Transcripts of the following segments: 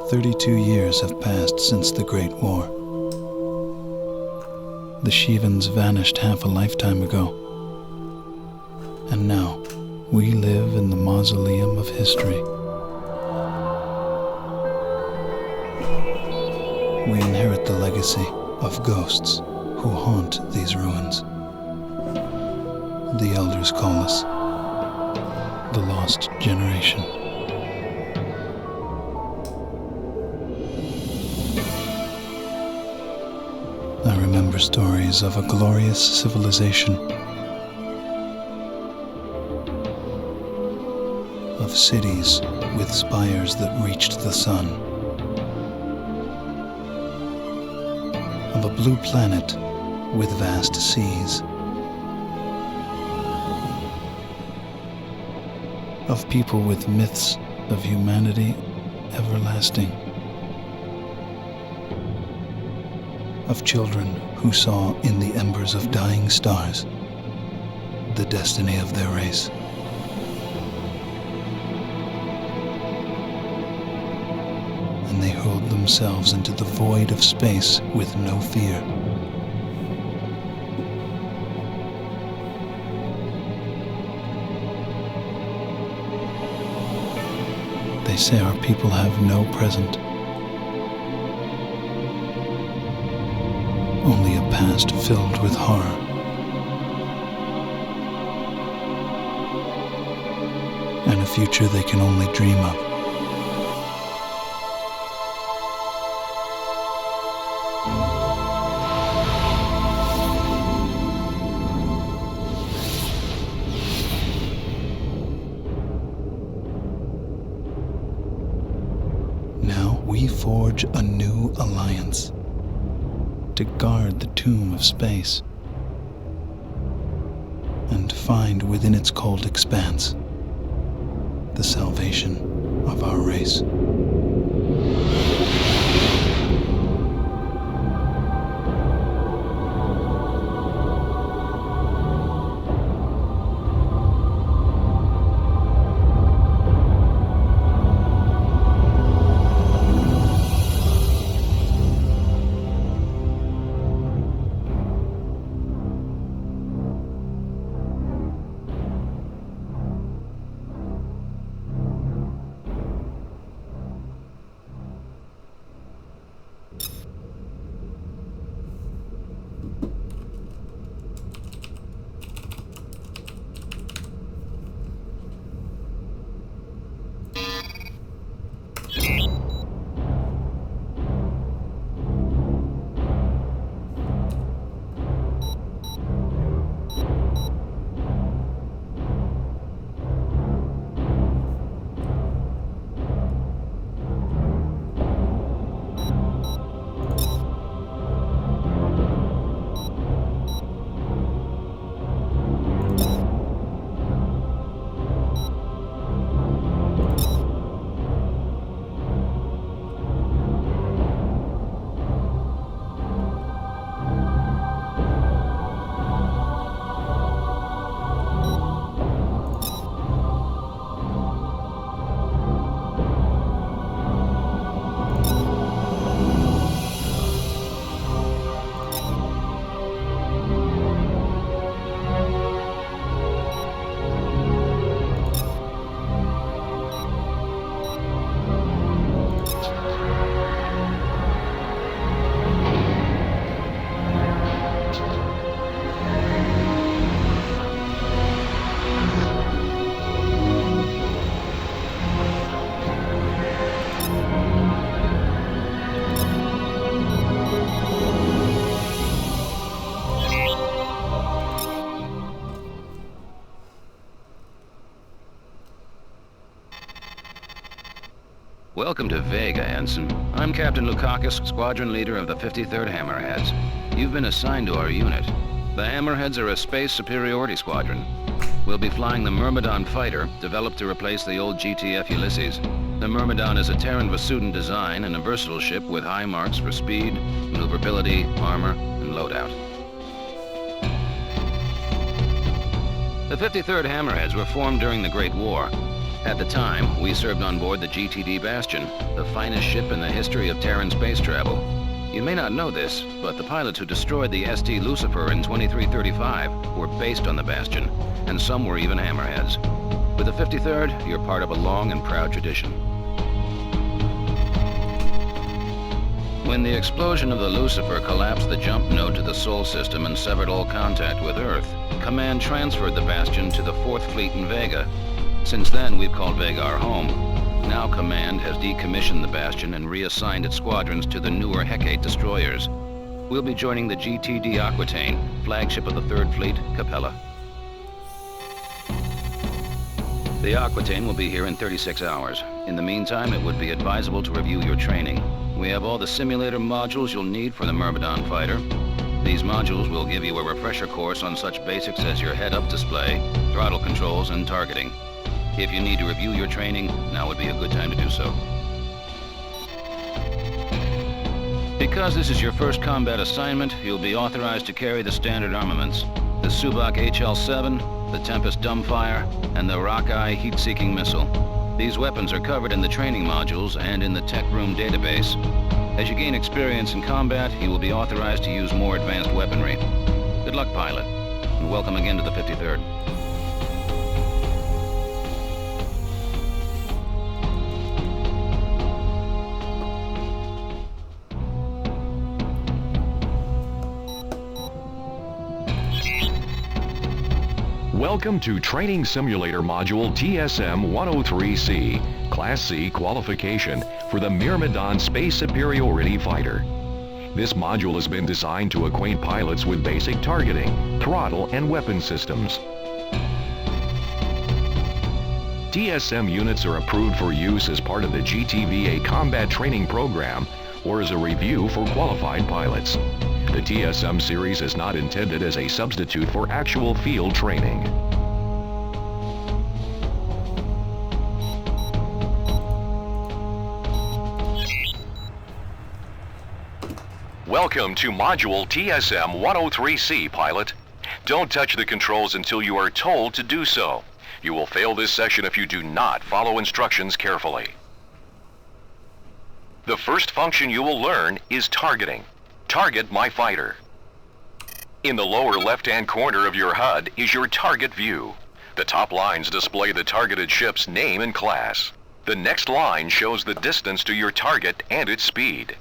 32 years have passed since the Great War. The Shivans vanished half a lifetime ago. And now, we live in the mausoleum of history. We inherit the legacy of ghosts who haunt these ruins. The elders call us the Lost Generation. I remember stories of a glorious civilization, of cities with spires that reached the sun, of a blue planet with vast seas, of people with myths of humanity everlasting, of children who saw in the embers of dying stars the destiny of their race. And they hurled themselves into the void of space with no fear. They say our people have no present, only a past filled with horror. And a future they can only dream of. Now we forge a new alliance to guard the tomb of space and find within its cold expanse the salvation of our race. Welcome to Vega, Ensign. I'm Captain Lukakis, squadron leader of the 53rd Hammerheads. You've been assigned to our unit. The Hammerheads are a space superiority squadron. We'll be flying the Myrmidon fighter, developed to replace the old GTF Ulysses. The Myrmidon is a Terran Vasudin design and a versatile ship with high marks for speed, maneuverability, armor, and loadout. The 53rd Hammerheads were formed during the Great War. At the time, we served on board the GTD Bastion, the finest ship in the history of Terran space travel. You may not know this, but the pilots who destroyed the ST Lucifer in 2335 were based on the Bastion, and some were even hammerheads. With the 53rd, you're part of a long and proud tradition. When the explosion of the Lucifer collapsed the jump node to the Sol system and severed all contact with Earth, Command transferred the Bastion to the 4th Fleet in Vega. Since then, we've called Vega our home. Now Command has decommissioned the Bastion and reassigned its squadrons to the newer Hecate destroyers. We'll be joining the GTD Aquitaine, flagship of the 3rd Fleet, Capella. The Aquitaine will be here in 36 hours. In the meantime, it would be advisable to review your training. We have all the simulator modules you'll need for the Myrmidon fighter. These modules will give you a refresher course on such basics as your head-up display, throttle controls, and targeting. If you need to review your training, now would be a good time to do so. Because this is your first combat assignment, you'll be authorized to carry the standard armaments. The Subak HL-7, the Tempest Dumbfire, and the Rockeye heat-seeking missile. These weapons are covered in the training modules and in the tech room database. As you gain experience in combat, you will be authorized to use more advanced weaponry. Good luck, pilot, and welcome again to the 53rd. Welcome to Training Simulator Module TSM-103C, Class C qualification for the Myrmidon Space Superiority Fighter. This module has been designed to acquaint pilots with basic targeting, throttle, and weapon systems. TSM units are approved for use as part of the GTVA Combat Training Program or as a review for qualified pilots. The TSM series is not intended as a substitute for actual field training. Welcome to Module TSM-103C, pilot. Don't touch the controls until you are told to do so. You will fail this session if you do not follow instructions carefully. The first function you will learn is targeting. Target my fighter. In the lower left-hand corner of your HUD is your target view. The top lines display the targeted ship's name and class. The next line shows the distance to your target and its speed.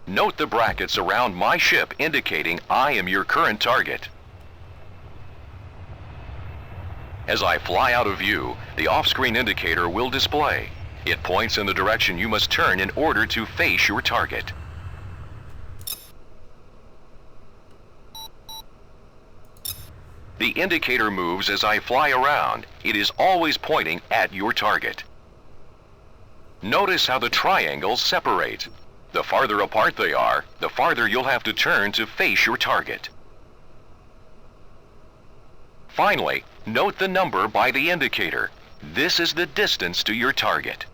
Note the brackets around my ship indicating I am your current target. As I fly out of view, the off-screen indicator will display. It points in the direction you must turn in order to face your target. The indicator moves as I fly around. It is always pointing at your target. Notice how the triangles separate. The farther apart they are, the farther you'll have to turn to face your target. Finally, note the number by the indicator. This is the distance to your target.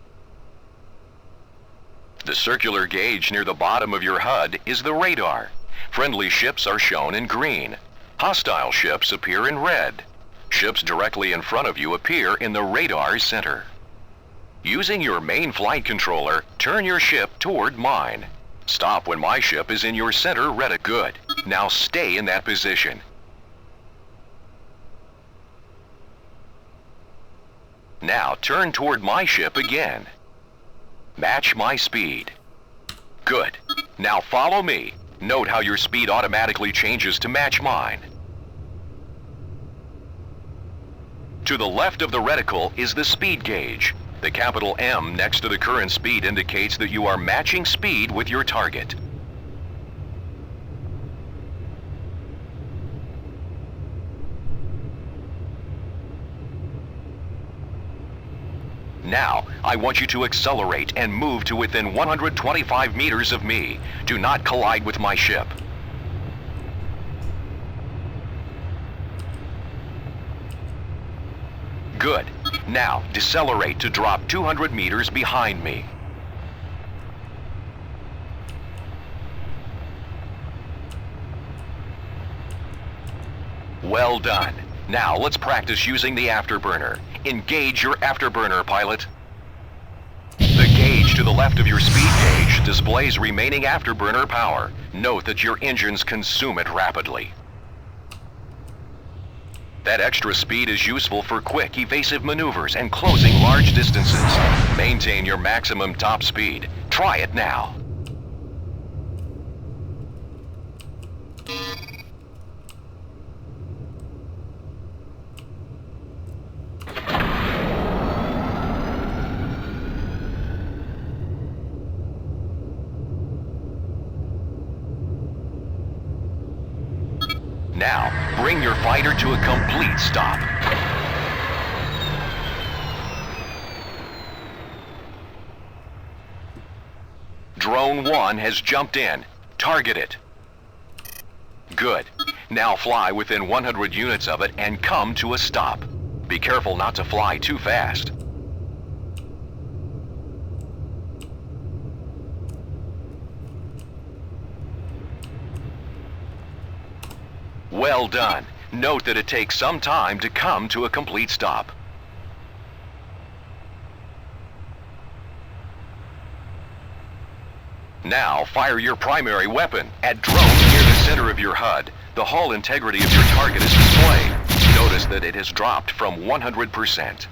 The circular gauge near the bottom of your HUD is the radar. Friendly ships are shown in green. Hostile ships appear in red. Ships directly in front of you appear in the radar center. Using your main flight controller, turn your ship toward mine. Stop when my ship is in your center red. Good. Now stay in that position. Now turn toward my ship again. Match my speed. Good. Now follow me. Note how your speed automatically changes to match mine. To the left of the reticle is the speed gauge. The capital M next to the current speed indicates that you are matching speed with your target. Now, I want you to accelerate and move to within 125 meters of me. Do not collide with my ship. Good. Now, decelerate to drop 200 meters behind me. Well done. Now let's practice using the afterburner. Engage your afterburner, pilot. The gauge to the left of your speed gauge displays remaining afterburner power. Note that your engines consume it rapidly. That extra speed is useful for quick, evasive maneuvers and closing large distances. Maintain your maximum top speed. Try it now. Now, bring your fighter to a complete stop. Drone 1 has jumped in. Target it. Good. Now fly within 100 units of it and come to a stop. Be careful not to fly too fast. Well done. Note that it takes some time to come to a complete stop. Now fire your primary weapon at drone near the center of your HUD. The hull integrity of your target is displayed. Notice that it has dropped from 100%.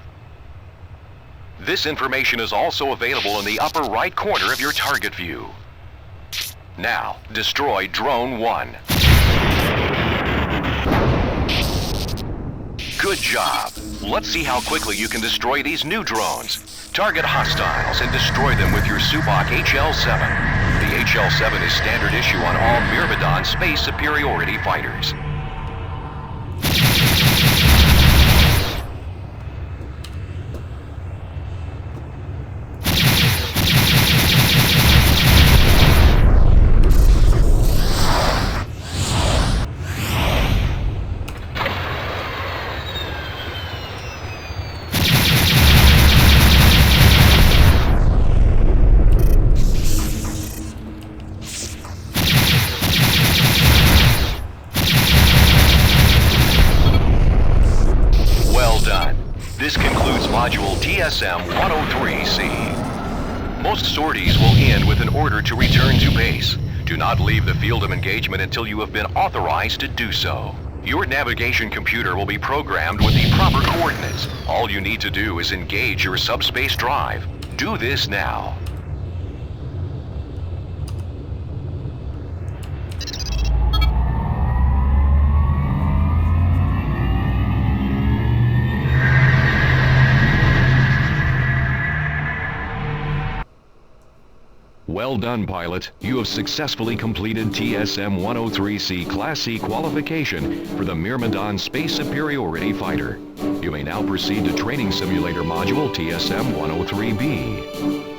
This information is also available in the upper right corner of your target view. Now, destroy Drone 1. Good job. Let's see how quickly you can destroy these new drones. Target hostiles and destroy them with your Subak HL-7. The HL-7 is standard issue on all Myrmidon space superiority fighters. This concludes Module TSM-103C. Most sorties will end with an order to return to base. Do not leave the field of engagement until you have been authorized to do so. Your navigation computer will be programmed with the proper coordinates. All you need to do is engage your subspace drive. Do this now. Well done, pilot. You have successfully completed TSM-103C Class C qualification for the Myrmidon Space Superiority Fighter. You may now proceed to Training Simulator Module TSM-103B.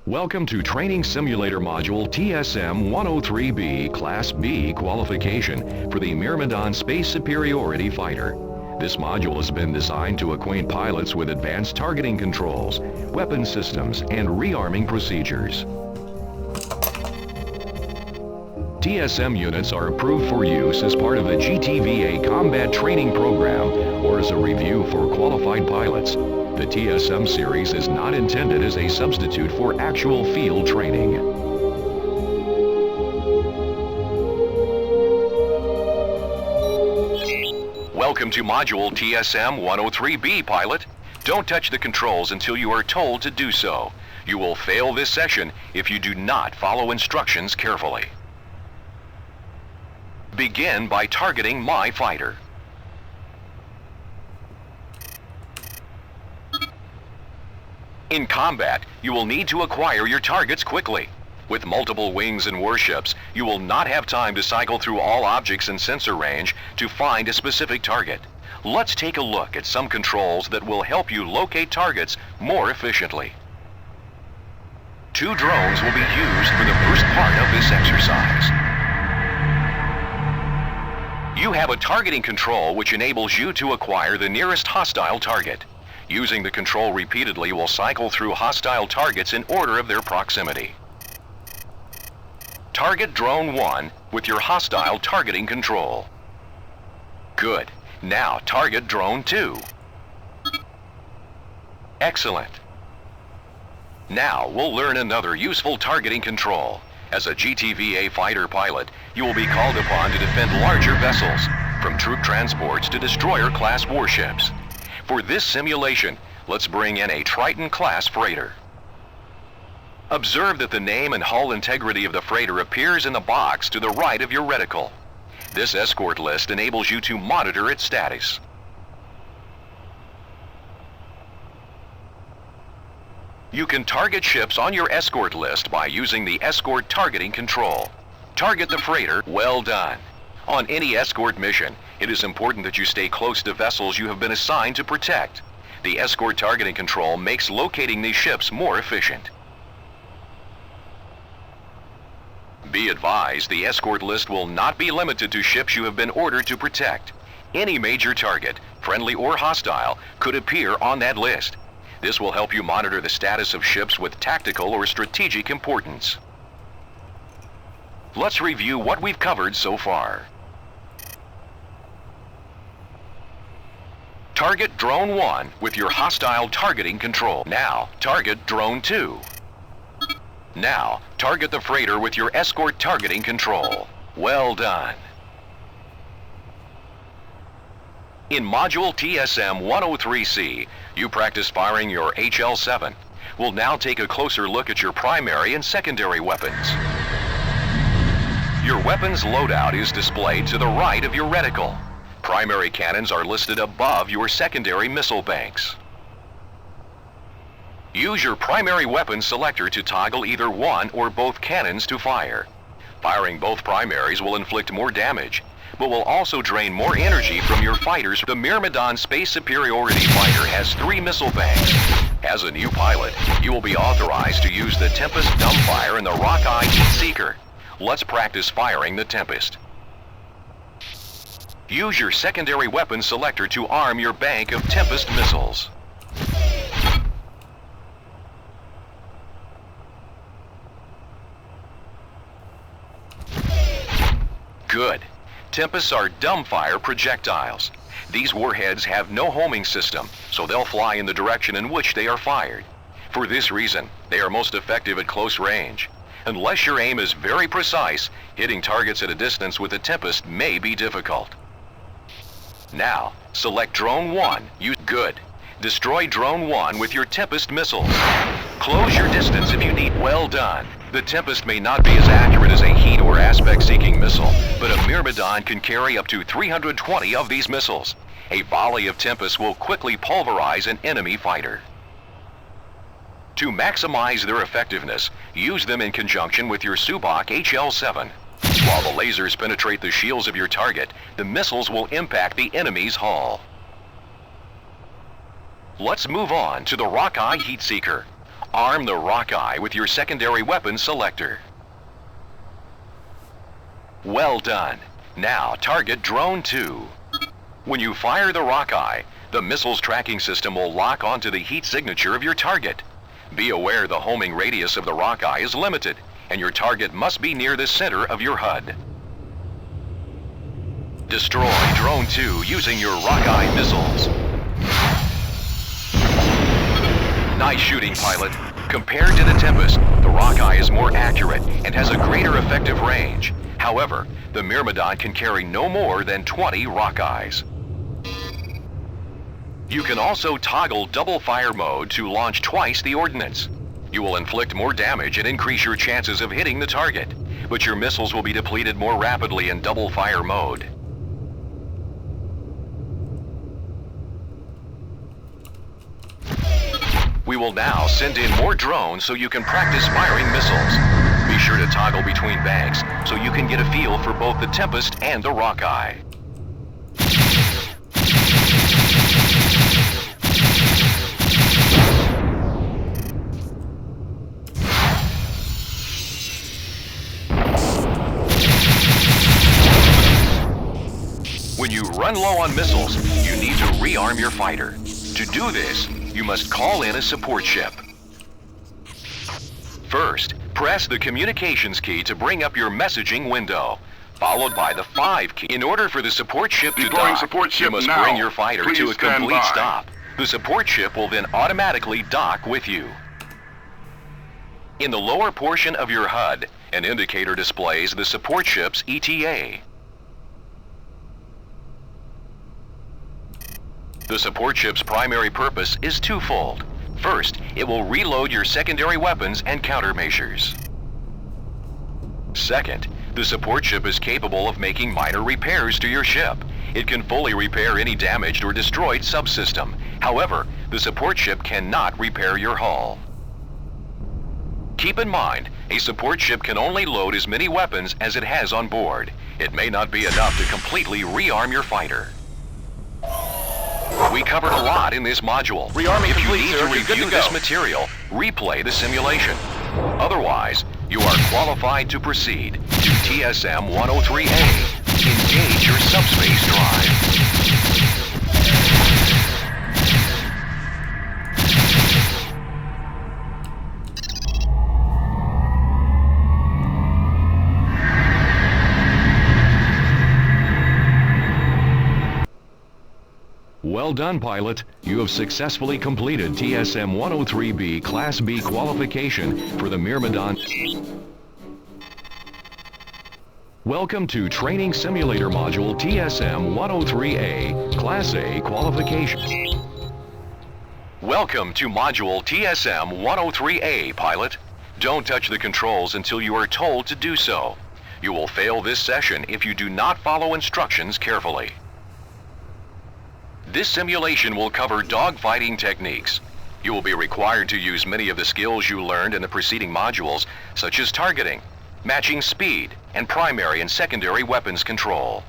Welcome to Training Simulator Module TSM-103B Class B qualification for the Myrmidon Space Superiority Fighter. This module has been designed to acquaint pilots with advanced targeting controls, weapon systems, and rearming procedures. TSM units are approved for use as part of the GTVA Combat Training Program or as a review for qualified pilots. The TSM series is not intended as a substitute for actual field training. Welcome to Module TSM-103B, pilot. Don't touch the controls until you are told to do so. You will fail this session if you do not follow instructions carefully. Begin by targeting my fighter. In combat, you will need to acquire your targets quickly. With multiple wings and warships, you will not have time to cycle through all objects in sensor range to find a specific target. Let's take a look at some controls that will help you locate targets more efficiently. 2 drones will be used for the first part of this exercise. You have a targeting control which enables you to acquire the nearest hostile target. Using the control repeatedly will cycle through hostile targets in order of their proximity. Target Drone 1 with your hostile targeting control. Good. Now target Drone 2. Excellent. Now we'll learn another useful targeting control. As a GTVA fighter pilot, you will be called upon to defend larger vessels, from troop transports to destroyer-class warships. For this simulation, let's bring in a Triton-class freighter. Observe that the name and hull integrity of the freighter appears in the box to the right of your reticle. This escort list enables you to monitor its status. You can target ships on your escort list by using the escort targeting control. Target the freighter, well done. On any escort mission, it is important that you stay close to vessels you have been assigned to protect. The escort targeting control makes locating these ships more efficient. Be advised, the escort list will not be limited to ships you have been ordered to protect. Any major target, friendly or hostile, could appear on that list. This will help you monitor the status of ships with tactical or strategic importance. Let's review what we've covered so far. Target Drone 1 with your hostile targeting control. Now, target Drone 2. Now, target the freighter with your escort targeting control. Well done. In Module TSM-103C, you practice firing your HL-7. We'll now take a closer look at your primary and secondary weapons. Your weapons loadout is displayed to the right of your reticle. Primary cannons are listed above your secondary missile banks. Use your primary weapon selector to toggle either one or both cannons to fire. Firing both primaries will inflict more damage, but will also drain more energy from your fighters. The Myrmidon Space Superiority Fighter has 3 missile banks. As a new pilot, you will be authorized to use the Tempest dumbfire and the Rockeye Heat Seeker. Let's practice firing the Tempest. Use your secondary weapon selector to arm your bank of Tempest missiles. Good. Tempests are dumbfire projectiles. These warheads have no homing system, so they'll fly in the direction in which they are fired. For this reason, they are most effective at close range. Unless your aim is very precise, hitting targets at a distance with a Tempest may be difficult. Now, select Drone 1. Use good. Destroy Drone 1 with your Tempest missiles. Close your distance if you need. Well done. The Tempest may not be as accurate as a heat or aspect-seeking missile, but a Myrmidon can carry up to 320 of these missiles. A volley of Tempests will quickly pulverize an enemy fighter. To maximize their effectiveness, use them in conjunction with your Subak HL-7. While the lasers penetrate the shields of your target, the missiles will impact the enemy's hull. Let's move on to the Rockeye Heat Seeker. Arm the Rockeye with your secondary weapon selector. Well done. Now target Drone 2. When you fire the Rockeye, the missile's tracking system will lock onto the heat signature of your target. Be aware the homing radius of the Rockeye is limited, and your target must be near the center of your HUD. Destroy Drone 2 using your Rockeye missiles. Nice shooting, pilot. Compared to the Tempest, the Rockeye is more accurate and has a greater effective range. However, the Myrmidon can carry no more than 20 Rockeyes. You can also toggle double fire mode to launch twice the ordnance. You will inflict more damage and increase your chances of hitting the target, but your missiles will be depleted more rapidly in double fire mode. We will now send in more drones so you can practice firing missiles. Be sure to toggle between banks so you can get a feel for both the Tempest and the Rockeye. When you run low on missiles, you need to rearm your fighter. To do this, you must call in a support ship. First, press the communications key to bring up your messaging window, followed by the 5 key. In order for the support ship to Deploying dock, support ship you must now. bring your fighter Please to a stand complete by. stop. The support ship will then automatically dock with you. In the lower portion of your HUD, an indicator displays the support ship's ETA. The support ship's primary purpose is twofold. First, it will reload your secondary weapons and countermeasures. Second, the support ship is capable of making minor repairs to your ship. It can fully repair any damaged or destroyed subsystem. However, the support ship cannot repair your hull. Keep in mind, a support ship can only load as many weapons as it has on board. It may not be enough to completely rearm your fighter. We covered a lot in this module. Rearming if you complete, need sir. to You're good review to this go. material, replay the simulation. Otherwise, you are qualified to proceed to TSM 103A. Engage your subspace drive. Well done, pilot. You have successfully completed TSM 103B Class B qualification for the Myrmidon. Welcome to Training Simulator Module TSM 103A Class A qualification. Welcome to Module TSM 103A, pilot. Don't touch the controls until you are told to do so. You will fail this session if you do not follow instructions carefully. This simulation will cover dogfighting techniques. You will be required to use many of the skills you learned in the preceding modules, such as targeting, matching speed, and primary and secondary weapons control.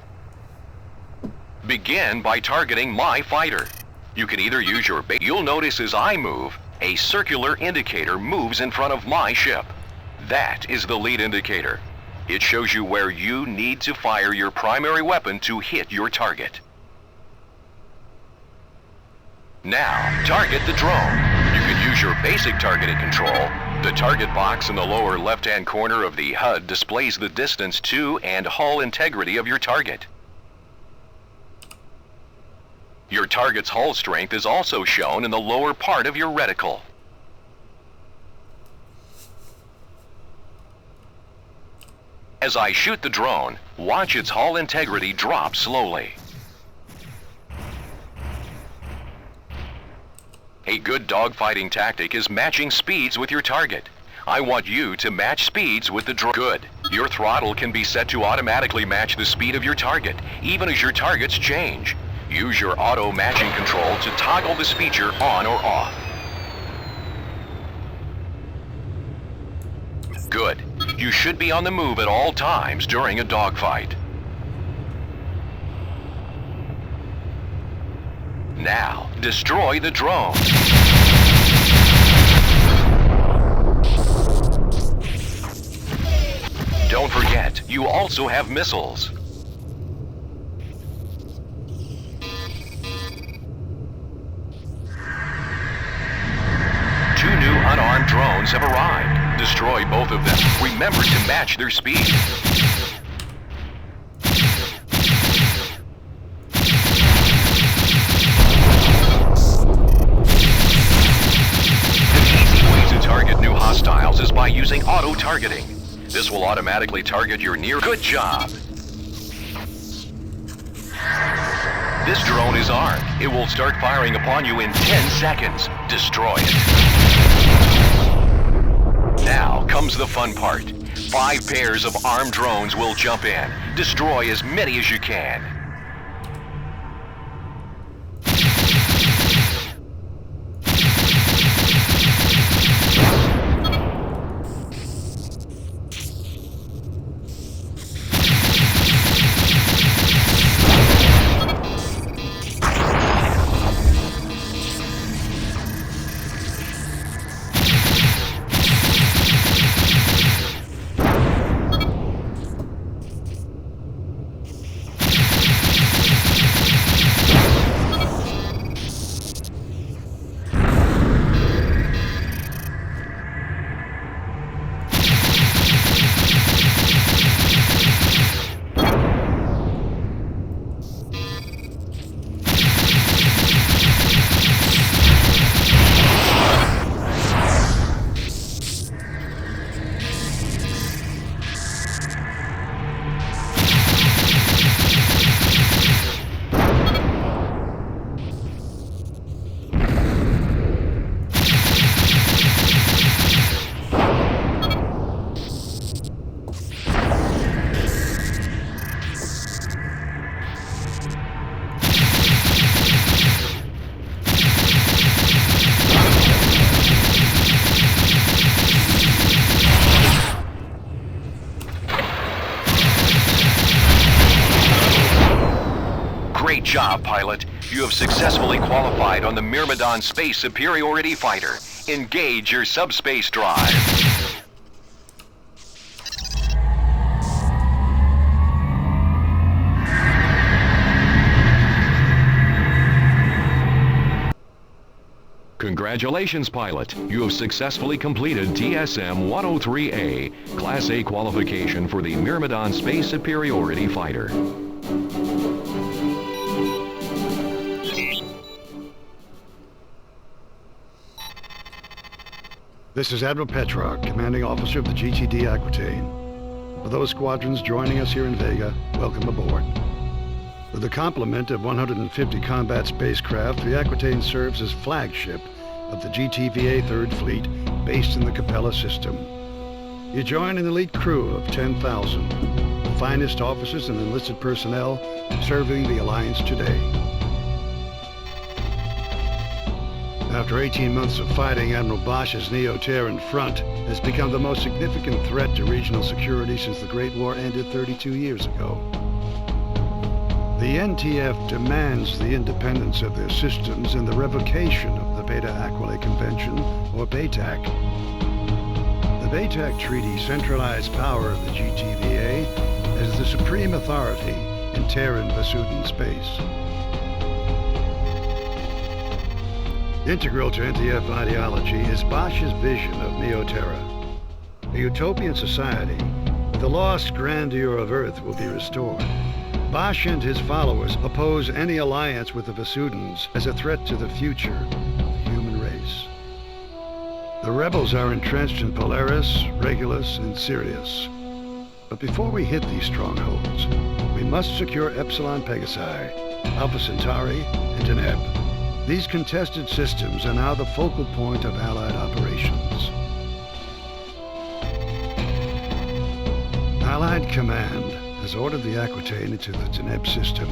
Begin by targeting my fighter. You can either use your base. You'll notice as I move, a circular indicator moves in front of my ship. That is the lead indicator. It shows you where you need to fire your primary weapon to hit your target. Now, target the drone. You can use your basic targeting control. The target box in the lower left-hand corner of the HUD displays the distance to and hull integrity of your target. Your target's hull strength is also shown in the lower part of your reticle. As I shoot the drone, watch its hull integrity drop slowly. A good dogfighting tactic is matching speeds with your target. I want you to match speeds with the drone. Good. Your throttle can be set to automatically match the speed of your target, even as your targets change. Use your auto matching control to toggle this feature on or off. Good. You should be on the move at all times during a dogfight. Now, destroy the drone. Don't forget, you also have missiles. 2 new unarmed drones have arrived. Destroy both of them. Remember to match their speed. Target new hostiles is by using auto-targeting. This will automatically target your near... Good job! This drone is armed. It will start firing upon you in 10 seconds. Destroy it. Now comes the fun part. 5 pairs of armed drones will jump in. Destroy as many as you can. job, pilot. You have successfully qualified on the Myrmidon Space Superiority Fighter. Engage your subspace drive. Congratulations, pilot. You have successfully completed TSM-103A, Class A qualification for the Myrmidon Space Superiority Fighter. This is Admiral Petrarch, Commanding Officer of the GTD Aquitaine. For those squadrons joining us here in Vega, welcome aboard. With a complement of 150 combat spacecraft, the Aquitaine serves as flagship of the GTVA 3rd Fleet, based in the Capella system. You join an elite crew of 10,000, the finest officers and enlisted personnel serving the Alliance today. After 18 months of fighting, Admiral Bosch's Neo-Terran front has become the most significant threat to regional security since the Great War ended 32 years ago. The NTF demands the independence of their systems and the revocation of the Beta Aquila Convention, or BATAC. The BATAC Treaty centralized power of the GTVA as the supreme authority in Terran-Vasudan space. Integral to NTF ideology is Bosch's vision of Neoterra, a utopian society where the lost grandeur of Earth will be restored. Bosch and his followers oppose any alliance with the Vasudans as a threat to the future of the human race. The rebels are entrenched in Polaris, Regulus, and Sirius. But before we hit these strongholds, we must secure Epsilon Pegasi, Alpha Centauri, and Deneb. These contested systems are now the focal point of Allied operations. Allied Command has ordered the Aquitaine into the Deneb system.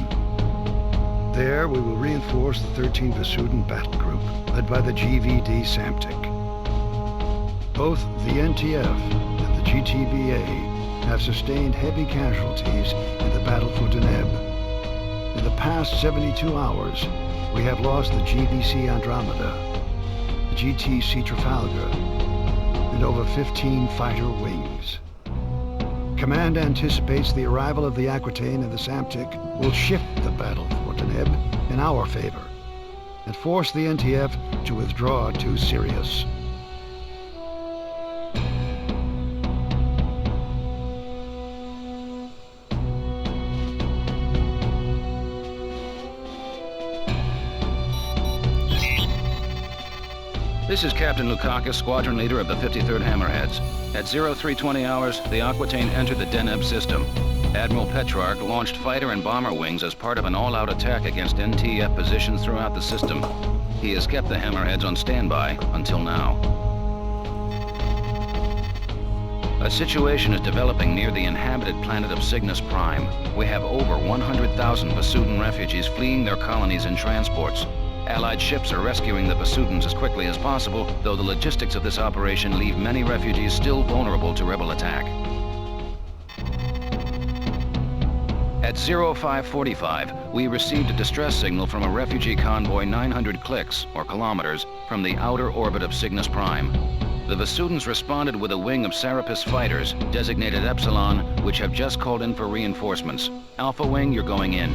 There, we will reinforce the 13th Vasudan Battle Group, led by the GVD Samtic. Both the NTF and the GTVA have sustained heavy casualties in the battle for Deneb. In the past 72 hours, we have lost the GBC Andromeda, the GTC Trafalgar, and over 15 fighter wings. Command anticipates the arrival of the Aquitaine and the Samtic will shift the battle for Deneb in our favor and force the NTF to withdraw to Sirius. This is Captain Lukakis, Squadron Leader of the 53rd Hammerheads. At 0320 hours, the Aquitaine entered the Deneb system. Admiral Petrarch launched fighter and bomber wings as part of an all-out attack against NTF positions throughout the system. He has kept the Hammerheads on standby until now. A situation is developing near the inhabited planet of Cygnus Prime. We have over 100,000 Vasudan refugees fleeing their colonies in transports. Allied ships are rescuing the Vasudans as quickly as possible, though the logistics of this operation leave many refugees still vulnerable to rebel attack. At 0545, we received a distress signal from a refugee convoy 900 clicks, or kilometers, from the outer orbit of Cygnus Prime. The Vasudans responded with a wing of Serapis fighters, designated Epsilon, which have just called in for reinforcements. Alpha Wing, you're going in.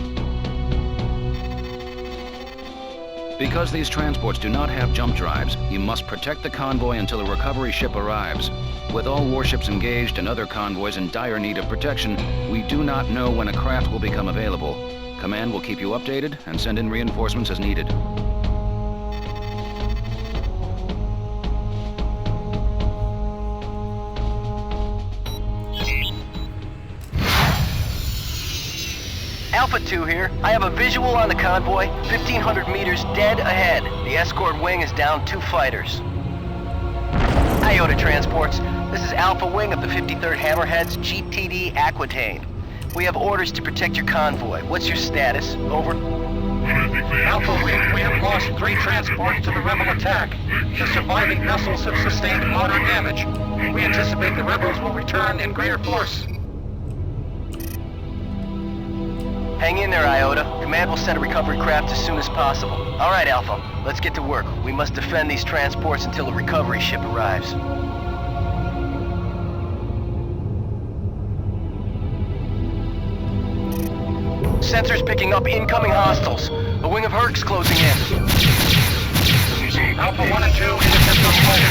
Because these transports do not have jump drives, you must protect the convoy until a recovery ship arrives. With all warships engaged and other convoys in dire need of protection, we do not know when a craft will become available. Command will keep you updated and send in reinforcements as needed. Alpha 2 here. I have a visual on the convoy, 1,500 meters dead ahead. The escort wing is down 2 fighters. Iota Transports, this is Alpha Wing of the 53rd Hammerheads, GTD Aquitaine. We have orders to protect your convoy. What's your status? Over. Alpha Wing, we have lost 3 transports to the rebel attack. The surviving vessels have sustained moderate damage. We anticipate the rebels will return in greater force. Hang in there, Iota. Command will send a recovery craft as soon as possible. All right, Alpha. Let's get to work. We must defend these transports until a recovery ship arrives. Sensors picking up incoming hostiles. A wing of Herc's closing in. Alpha 1 and 2 intercept on fire.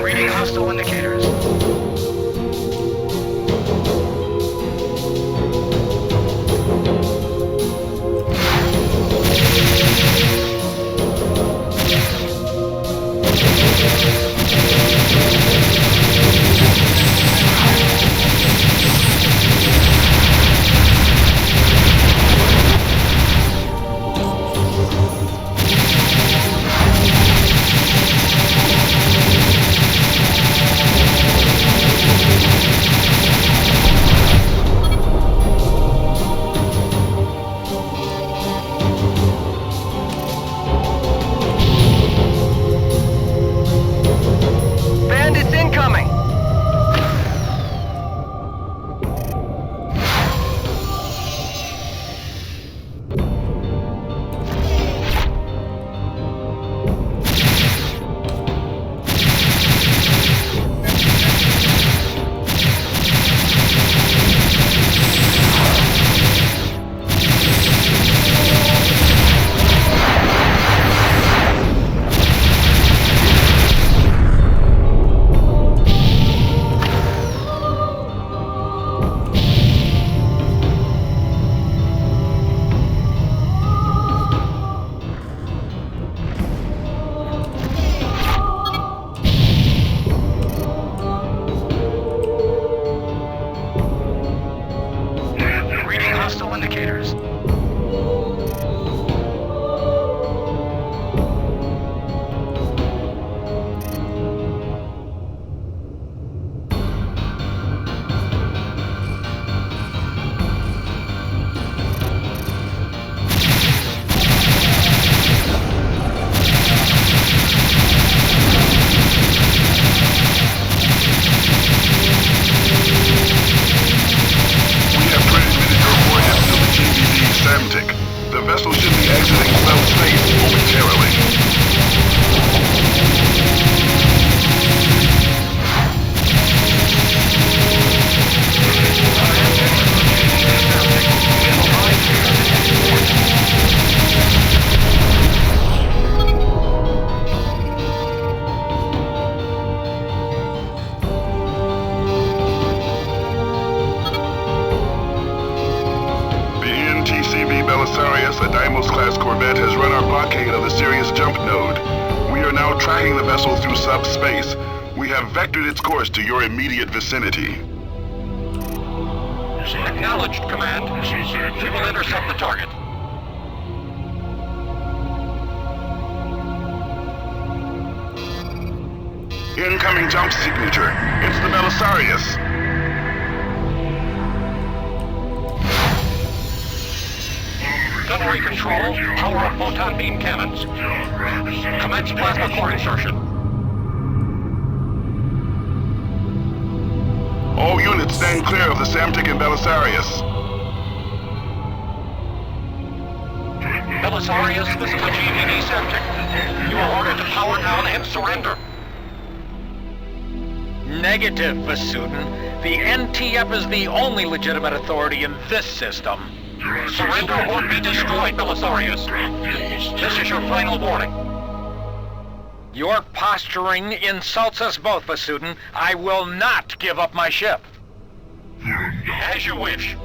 Reading hostile indicators. Bandits incoming! Reading hostile indicators. We have transmitted your coordinates to the GVD Samtic. The vessel should be exiting stealth space momentarily. The NTCV Belisarius, a Deimos-class corvette, has run our blockade of the Sirius jump node. We are now tracking the vessel through subspace. We have vectored its course to your immediate vicinity. Acknowledged, Command. We will intercept the target. Incoming jump signature. It's the Belisarius. Gunnery control, power up photon beam cannons. Commence plasma core insertion. All units stand clear of the Samtic and Belisarius. Belisarius, this is the GVD Samtic. You are ordered to power down and surrender. Negative, Vasudin. The NTF is the only legitimate authority in this system. Surrender or be destroyed, Belisarius. This is your final warning. Your posturing insults us both, Vasudin. I will not give up my ship. As you wish.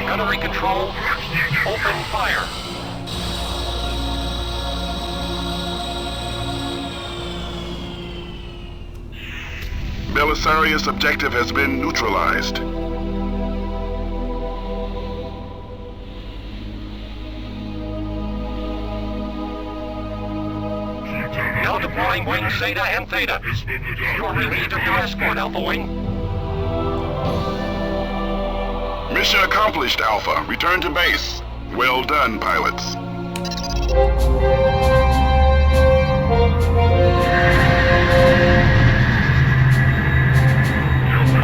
Gunnery control, open fire. Belisarius objective has been neutralized. flying wings Zeta and Theta. You're relieved of your escort, Alpha Wing. Mission accomplished, Alpha. Return to base. Well done, pilots.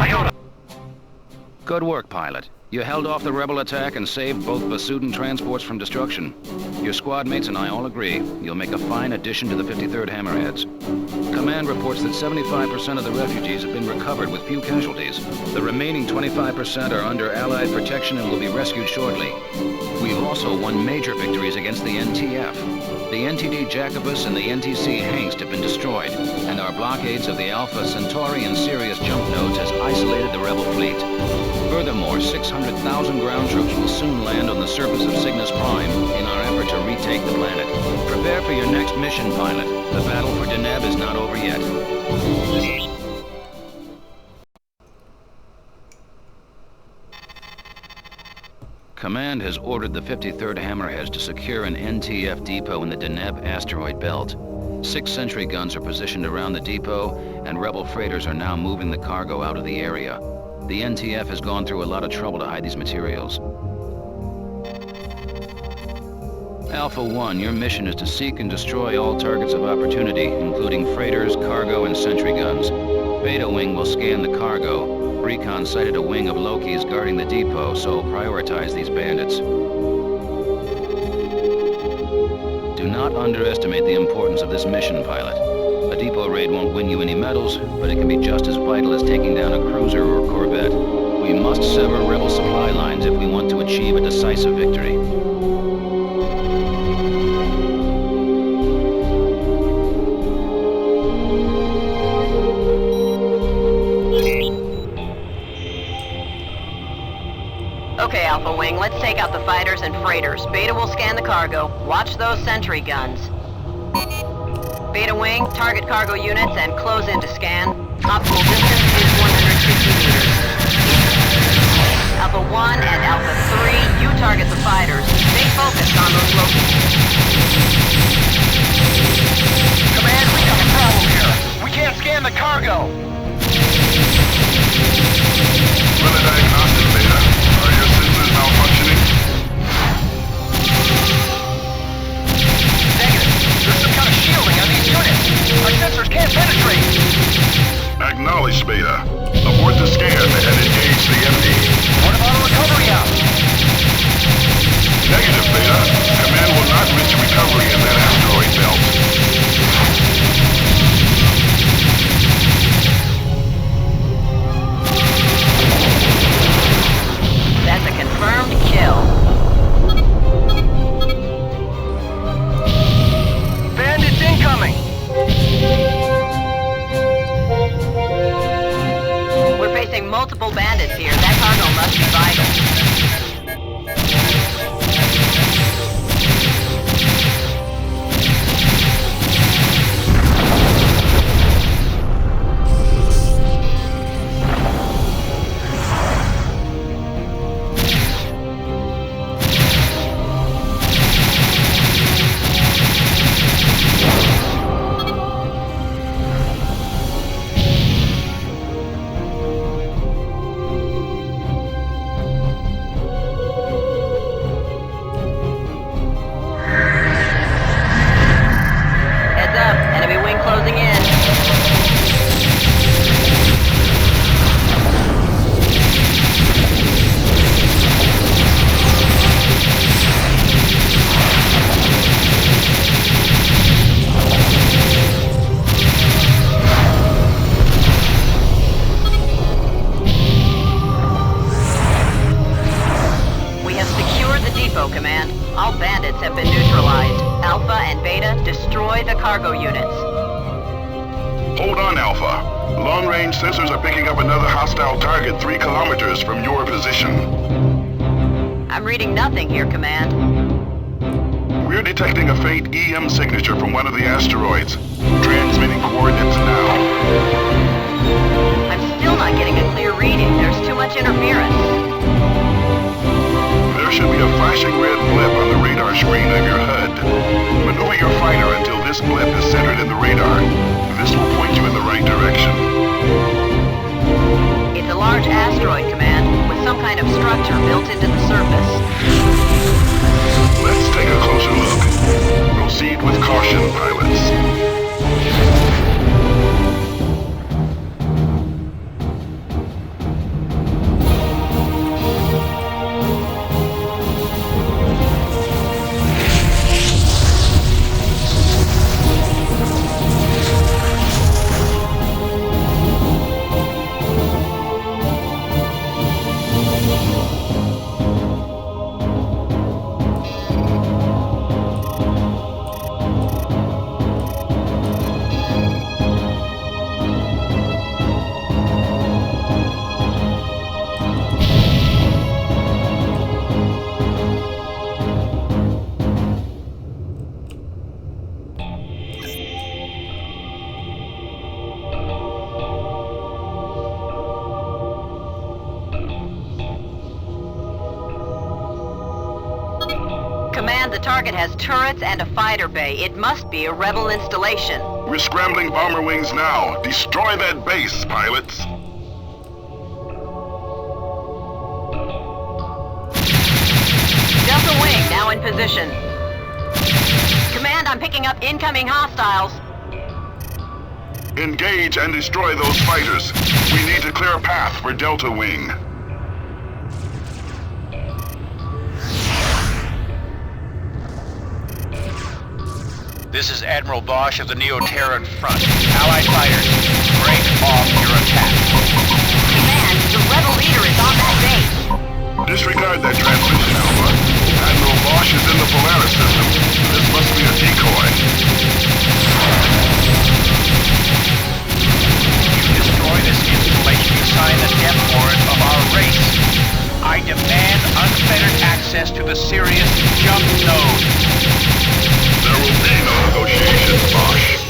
Iota. Good work, pilot. You held off the rebel attack and saved both Vasudan transports from destruction. Your squad mates and I all agree you'll make a fine addition to the 53rd Hammerheads. Command reports that 75% of the refugees have been recovered with few casualties. The remaining 25% are under Allied protection and will be rescued shortly. We've also won major victories against the NTF. The NTD Jacobus and the NTC Hengst have been destroyed, and our blockades of the Alpha Centauri and Sirius jump nodes has isolated the rebel fleet. Furthermore, 600,000 ground troops will soon land on the surface of Cygnus Prime in our effort to retake the planet. Prepare for your next mission, pilot. The battle for Deneb is not over yet. Command has ordered the 53rd Hammerheads to secure an NTF depot in the Deneb asteroid belt. 6 sentry guns are positioned around the depot, and rebel freighters are now moving the cargo out of the area. The NTF has gone through a lot of trouble to hide these materials. Alpha 1, your mission is to seek and destroy all targets of opportunity, including freighters, cargo, and sentry guns. Beta Wing will scan the cargo. Recon sighted a wing of Lokis guarding the depot, so prioritize these bandits. Do not underestimate the importance of this mission, pilot. A depot raid won't win you any medals, but it can be just as vital as taking down a cruiser or corvette. We must sever rebel supply lines if we want to achieve a decisive victory. Okay, Alpha Wing, let's take out the fighters and freighters. Beta will scan the cargo. Watch those sentry guns. Beta Wing, target cargo units and close in to scan. Optimal distance is 160 meters. Alpha 1 and Alpha 3, you target the fighters. Stay focused on those locations. Command, we got a problem here. We can't scan the cargo. Run a diagnostic, Beta. Are your sensors malfunctioning? Negative. There's some kind of shielding on these units. Our sensors can't penetrate. Acknowledged, Beta. Abort the scan and engage the enemy. What about a recovery out? Negative, Beta. Command will not risk recovery in that asteroid belt. That's a confirmed kill. Bandits incoming. We're facing multiple bandits here. That cargo must be vital. Command. All bandits have been neutralized. Alpha and Beta, destroy the cargo units. Hold on, Alpha. Long-range sensors are picking up another hostile target 3 kilometers from your position. I'm reading nothing here, Command. We're detecting a faint EM signature from one of the asteroids. Transmitting coordinates now. I'm still not getting a clear reading. There's too much interference. There should be a flashing red blip on the radar screen of your HUD. Maneuver your fighter until this gas blip is centered in the radar. This will point you in the right direction. It's a large asteroid, Command, with some kind of structure built into the surface. Let's take a closer look. Proceed with caution, pilots. Command, the target has turrets and a fighter bay. It must be a rebel installation. We're scrambling bomber wings now. Destroy that base, pilots. Delta Wing now in position. Command, I'm picking up incoming hostiles. Engage and destroy those fighters. We need to clear a path for Delta Wing. This is Admiral Bosch of the Neo-Terran Front. Allied fighters, break off your attack. Command, the rebel leader is on that base. Disregard that transmission, Alpha. Admiral Bosch is in the Polaris system. This must be a decoy. You destroy this installation, you sign the death warrant of our race. I demand unfettered access to the Sirius jump node. There will be no negotiations, Bosch.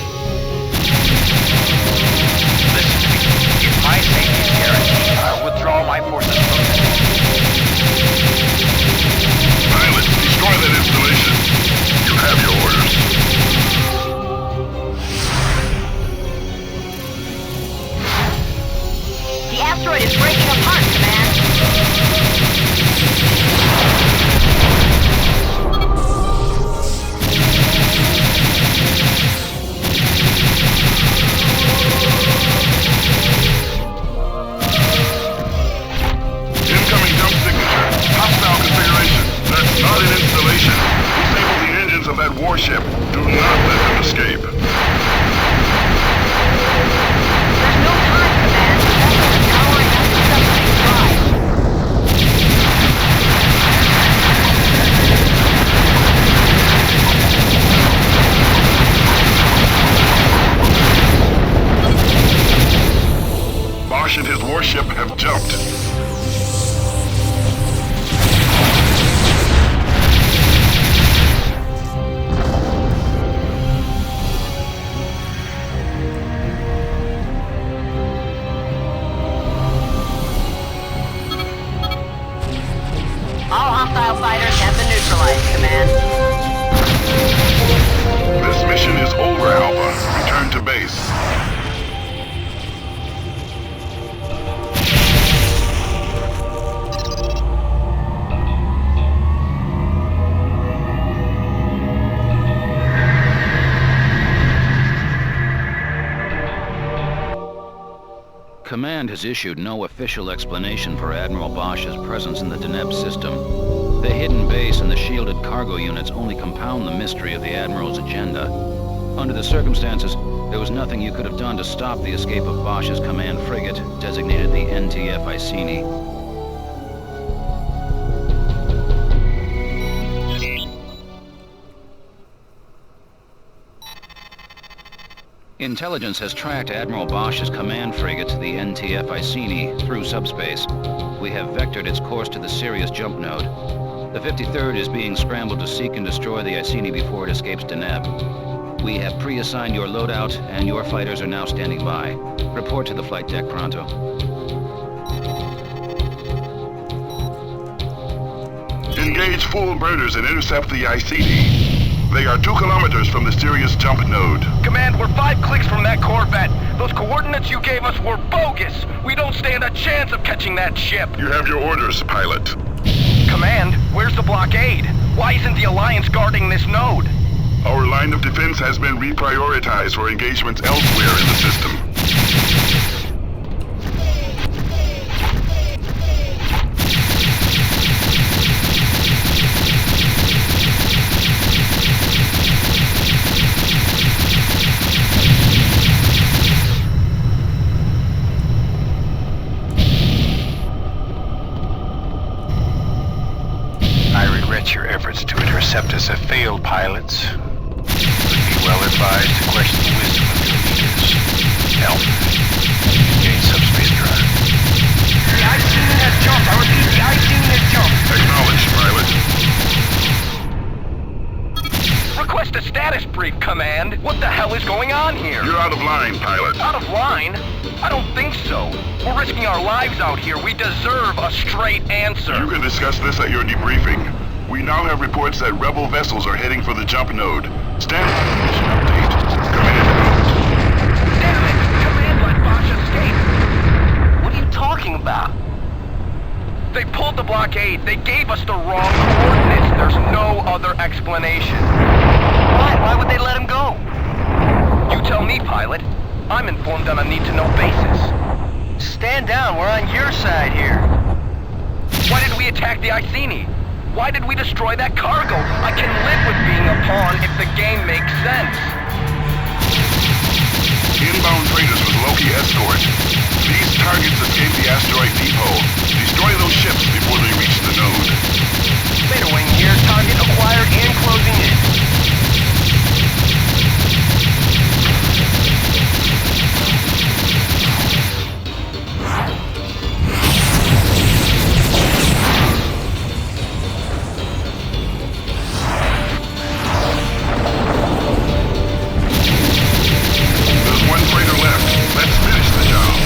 Listen to me. If my safety is guaranteed, I'll withdraw my forces from this. Pilots, destroy that installation. You have your orders. The asteroid is breaking apart, Command. Incoming jump signature. Hostile configuration. That's not an installation. Disable the engines of that warship. Do not let them escape. There's no time, Command. The vessel is powering up to submarine drive. Bosch and his warship have jumped. All hostile fighters have been neutralized, Command. This mission is over, Alpha. Return to base. Command has issued no official explanation for Admiral Bosch's presence in the Deneb system. The hidden base and the shielded cargo units only compound the mystery of the Admiral's agenda. Under the circumstances, there was nothing you could have done to stop the escape of Bosch's command frigate, designated the NTF Iceni. Intelligence has tracked Admiral Bosch's command frigate, the NTF Iceni, through subspace. We have vectored its course to the Sirius jump node. The 53rd is being scrambled to seek and destroy the Iceni before it escapes Deneb. We have pre-assigned your loadout, and your fighters are now standing by. Report to the flight deck pronto. Engage full burners and intercept the Iceni. They are 2 kilometers from the Sirius jump node. Command, we're 5 clicks from that Corvette. Those coordinates you gave us were bogus. We don't stand a chance of catching that ship. You have your orders, pilot. Command, where's the blockade? Why isn't the Alliance guarding this node? Our line of defense has been reprioritized for engagements elsewhere in the system. I regret your efforts to intercept us have failed, pilots. Would be well advised to question the wisdom of your leaders. Alpha, engage subspace drive. The ice unit has jumped. I repeat, the ice unit has jumped. Acknowledged, pilot. Request a status brief, Command. What the hell is going on here? You're out of line, pilot. Out of line? I don't think so. We're risking our lives out here. We deserve a straight answer. You can discuss this at your debriefing. We now have reports that rebel vessels are heading for the jump node. Stand by for mission update. Command out. Damn it! Command let Bosch escape. What are you talking about? They pulled the blockade. They gave us the wrong coordinates. There's no other explanation. Why? Why would they let him go? You tell me, pilot. I'm informed on a need-to-know basis. Stand down. We're on your side here. Why did we attack the Iceni? Why did we destroy that cargo? I can live with being a pawn if the game makes sense. Inbound freighters with Loki escort. These targets escaped the asteroid depot. Destroy those ships before they reach the node. Beta Wing here. Target acquired and closing in. There's 1 freighter left. Let's finish the job.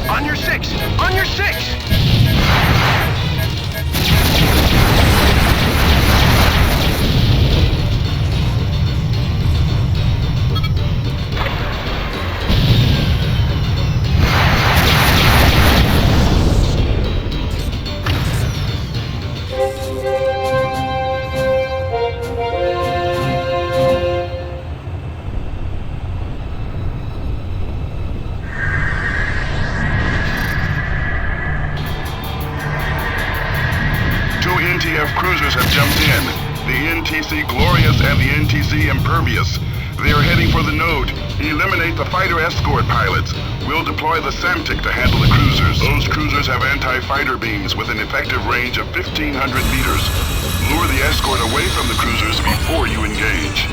On your 6! On your 6! NTF cruisers have jumped in. The NTC Glorious and the NTC Impervious. They are heading for the node. Eliminate the fighter escort pilots. We'll deploy the Samtic to handle the cruisers. Those cruisers have anti-fighter beams with an effective range of 1,500 meters. Lure the escort away from the cruisers before you engage.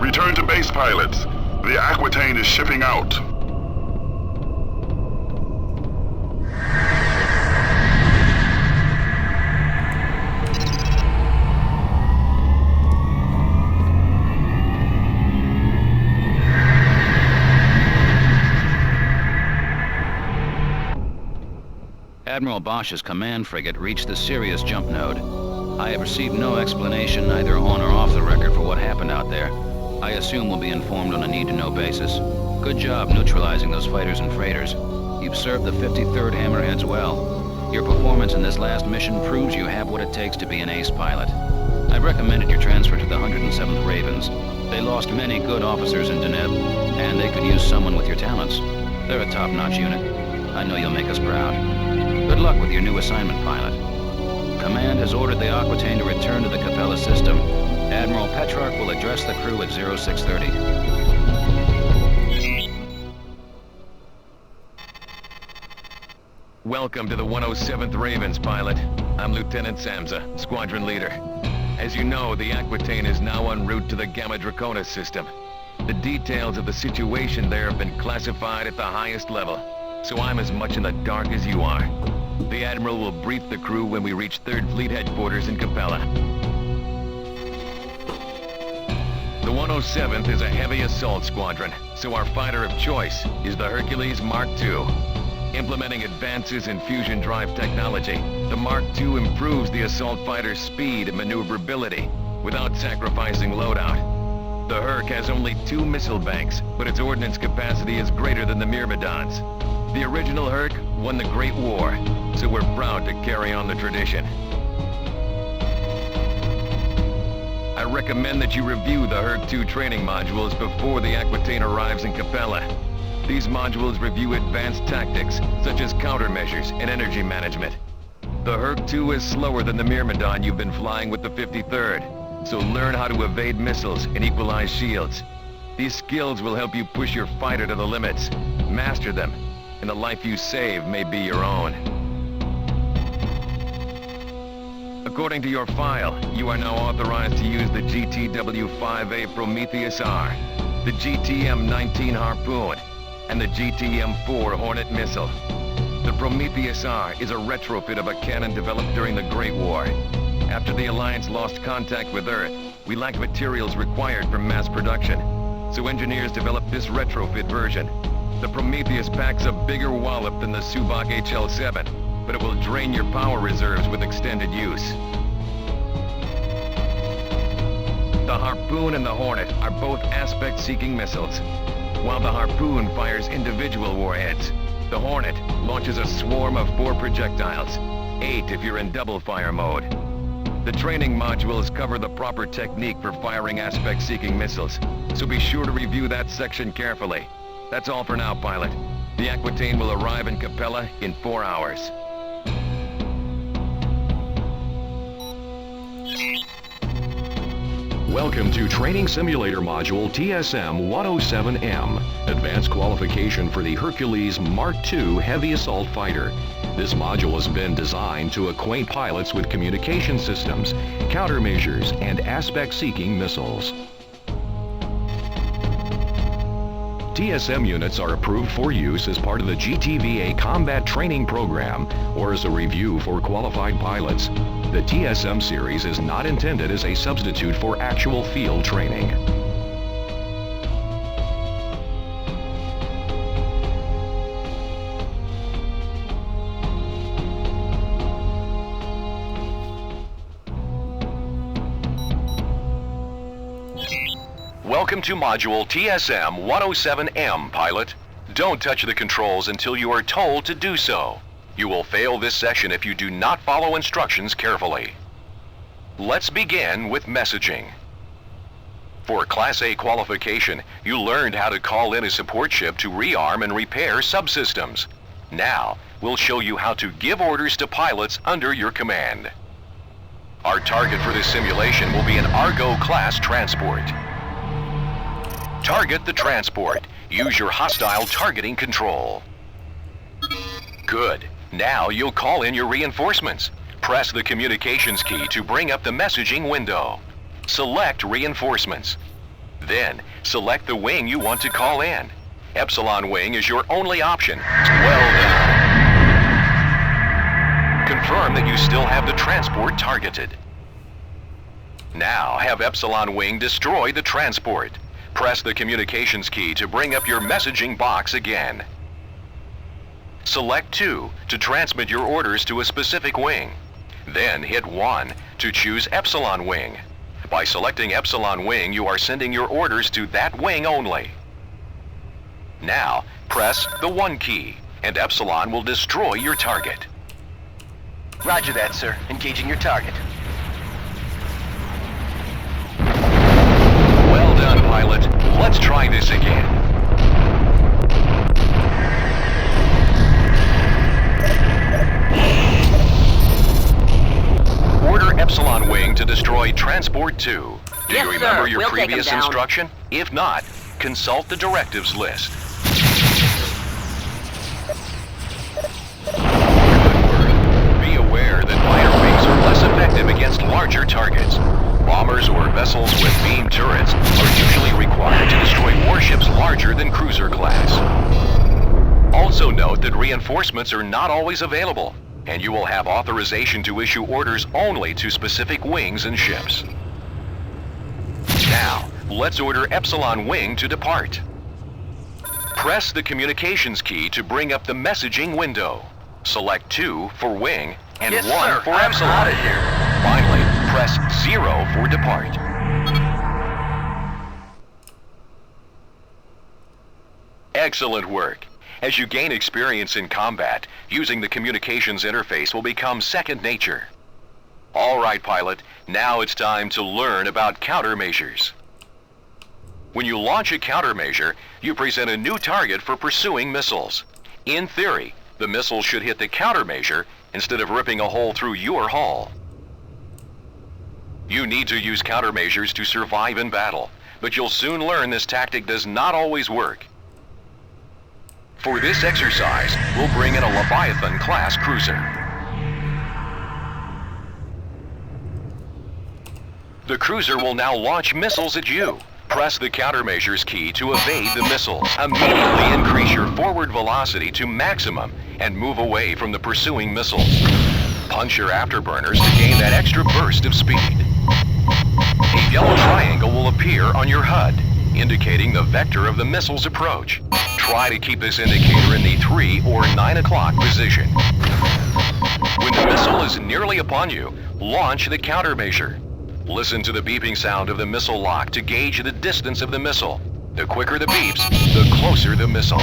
Return to base, pilots. The Aquitaine is shipping out. Admiral Bosch's command frigate reached the Sirius jump node. I have received no explanation either on or off the record for what happened out there. I assume we'll be informed on a need-to-know basis. Good job neutralizing those fighters and freighters. You've served the 53rd Hammerheads well. Your performance in this last mission proves you have what it takes to be an ace pilot. I've recommended your transfer to the 107th Ravens. They lost many good officers in Deneb, and they could use someone with your talents. They're a top-notch unit. I know you'll make us proud. Good luck with your new assignment, pilot. Command has ordered the Aquitaine to return to the Capella system. Admiral Petrarch will address the crew at 0630. Welcome to the 107th Ravens, pilot. I'm Lieutenant Samza, squadron leader. As you know, the Aquitaine is now en route to the Gamma Draconis system. The details of the situation there have been classified at the highest level, so I'm as much in the dark as you are. The Admiral will brief the crew when we reach 3rd Fleet headquarters in Capella. The 107th is a heavy assault squadron, so our fighter of choice is the Hercules Mark II. Implementing advances in fusion drive technology, the Mark II improves the assault fighter's speed and maneuverability without sacrificing loadout. The Herc has only 2 missile banks, but its ordnance capacity is greater than the Myrmidons. The original Herc won the Great War, so we're proud to carry on the tradition. I recommend that you review the Herc 2 training modules before the Aquitaine arrives in Capella. These modules review advanced tactics, such as countermeasures and energy management. The Herc 2 is slower than the Myrmidon you've been flying with the 53rd, so learn how to evade missiles and equalize shields. These skills will help you push your fighter to the limits. Master them, and the life you save may be your own. According to your file, you are now authorized to use the GTW-5A Prometheus R, the GTM-19 Harpoon, and the GTM-4 Hornet missile. The Prometheus R is a retrofit of a cannon developed during the Great War. After the Alliance lost contact with Earth, we lacked materials required for mass production, so engineers developed this retrofit version. The Prometheus packs a bigger wallop than the Subak HL-7, but it will drain your power reserves with extended use. The Harpoon and the Hornet are both aspect-seeking missiles. While the Harpoon fires individual warheads, the Hornet launches a swarm of 4 projectiles, 8 if you're in double-fire mode. The training modules cover the proper technique for firing aspect-seeking missiles, so be sure to review that section carefully. That's all for now, pilot. The Aquitaine will arrive in Capella in 4 hours. Welcome to Training Simulator Module TSM-107M, Advanced Qualification for the Hercules Mark II Heavy Assault Fighter. This module has been designed to acquaint pilots with communication systems, countermeasures, and aspect-seeking missiles. TSM units are approved for use as part of the GTVA Combat Training Program or as a review for qualified pilots. The TSM series is not intended as a substitute for actual field training. Welcome to Module TSM-107M, pilot. Don't touch the controls until you are told to do so. You will fail this session if you do not follow instructions carefully. Let's begin with messaging. For Class A qualification, you learned how to call in a support ship to rearm and repair subsystems. Now, we'll show you how to give orders to pilots under your command. Our target for this simulation will be an Argo-class transport. Target the transport. Use your hostile targeting control. Good. Now you'll call in your reinforcements. Press the communications key to bring up the messaging window. Select reinforcements. Then, select the wing you want to call in. Epsilon Wing is your only option. Well done. Confirm that you still have the transport targeted. Now, have Epsilon Wing destroy the transport. Press the communications key to bring up your messaging box again. Select 2 to transmit your orders to a specific wing. Then hit 1 to choose Epsilon Wing. By selecting Epsilon Wing, you are sending your orders to that wing only. Now, press the 1 key, and Epsilon will destroy your target. Roger that, sir. Engaging your target. Well done, pilot. Let's try this again. Order Epsilon Wing to destroy Transport 2. Do Yes, you remember sir. your We'll take 'em previous down. instruction? If not, consult the directives list. Good work. Be aware that lighter wings are less effective against larger targets. Bombers or vessels with beam turrets are usually required to destroy warships larger than cruiser class. Also note that reinforcements are not always available, and you will have authorization to issue orders only to specific wings and ships. Now, let's order Epsilon Wing to depart. Press the communications key to bring up the messaging window. Select 2 for wing and Yes, 1 sir. for I'm Epsilon. outta here. Finally, press 0 for depart. Excellent work. As you gain experience in combat, using the communications interface will become second nature. All right, pilot, now it's time to learn about countermeasures. When you launch a countermeasure, you present a new target for pursuing missiles. In theory, the missile should hit the countermeasure instead of ripping a hole through your hull. You need to use countermeasures to survive in battle, but you'll soon learn this tactic does not always work. For this exercise, we'll bring in a Leviathan-class cruiser. The cruiser will now launch missiles at you. Press the countermeasures key to evade the missiles. Immediately increase your forward velocity to maximum and move away from the pursuing missiles. Punch your afterburners to gain that extra burst of speed. A yellow triangle will appear on your HUD, indicating the vector of the missile's approach. Try to keep this indicator in the 3 or 9 o'clock position. When the missile is nearly upon you, launch the countermeasure. Listen to the beeping sound of the missile lock to gauge the distance of the missile. The quicker the beeps, the closer the missile.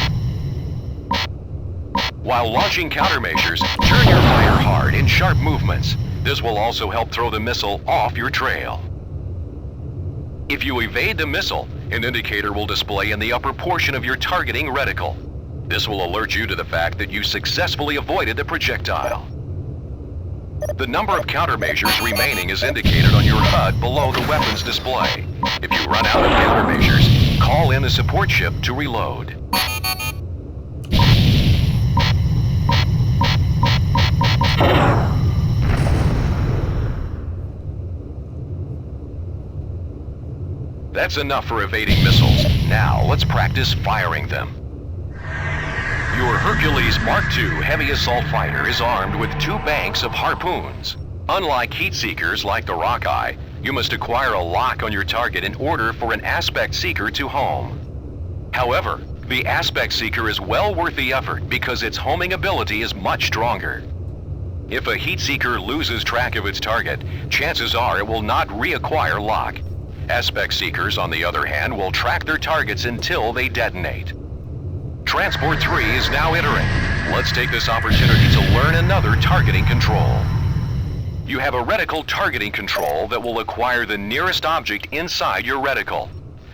While launching countermeasures, turn your fire hard in sharp movements. This will also help throw the missile off your trail. If you evade the missile, an indicator will display in the upper portion of your targeting reticle. This will alert you to the fact that you successfully avoided the projectile. The number of countermeasures remaining is indicated on your HUD below the weapons display. If you run out of countermeasures, call in a support ship to reload. That's enough for evading missiles. Now, let's practice firing them. Your Hercules Mark II heavy assault fighter is armed with 2 banks of harpoons. Unlike heat seekers like the Rockeye, you must acquire a lock on your target in order for an aspect seeker to home. However, the aspect seeker is well worth the effort because its homing ability is much stronger. If a heat seeker loses track of its target, chances are it will not reacquire lock. Aspect seekers, on the other hand, will track their targets until they detonate. Transport 3 is now entering. Let's take this opportunity to learn another targeting control. You have a reticle targeting control that will acquire the nearest object inside your reticle.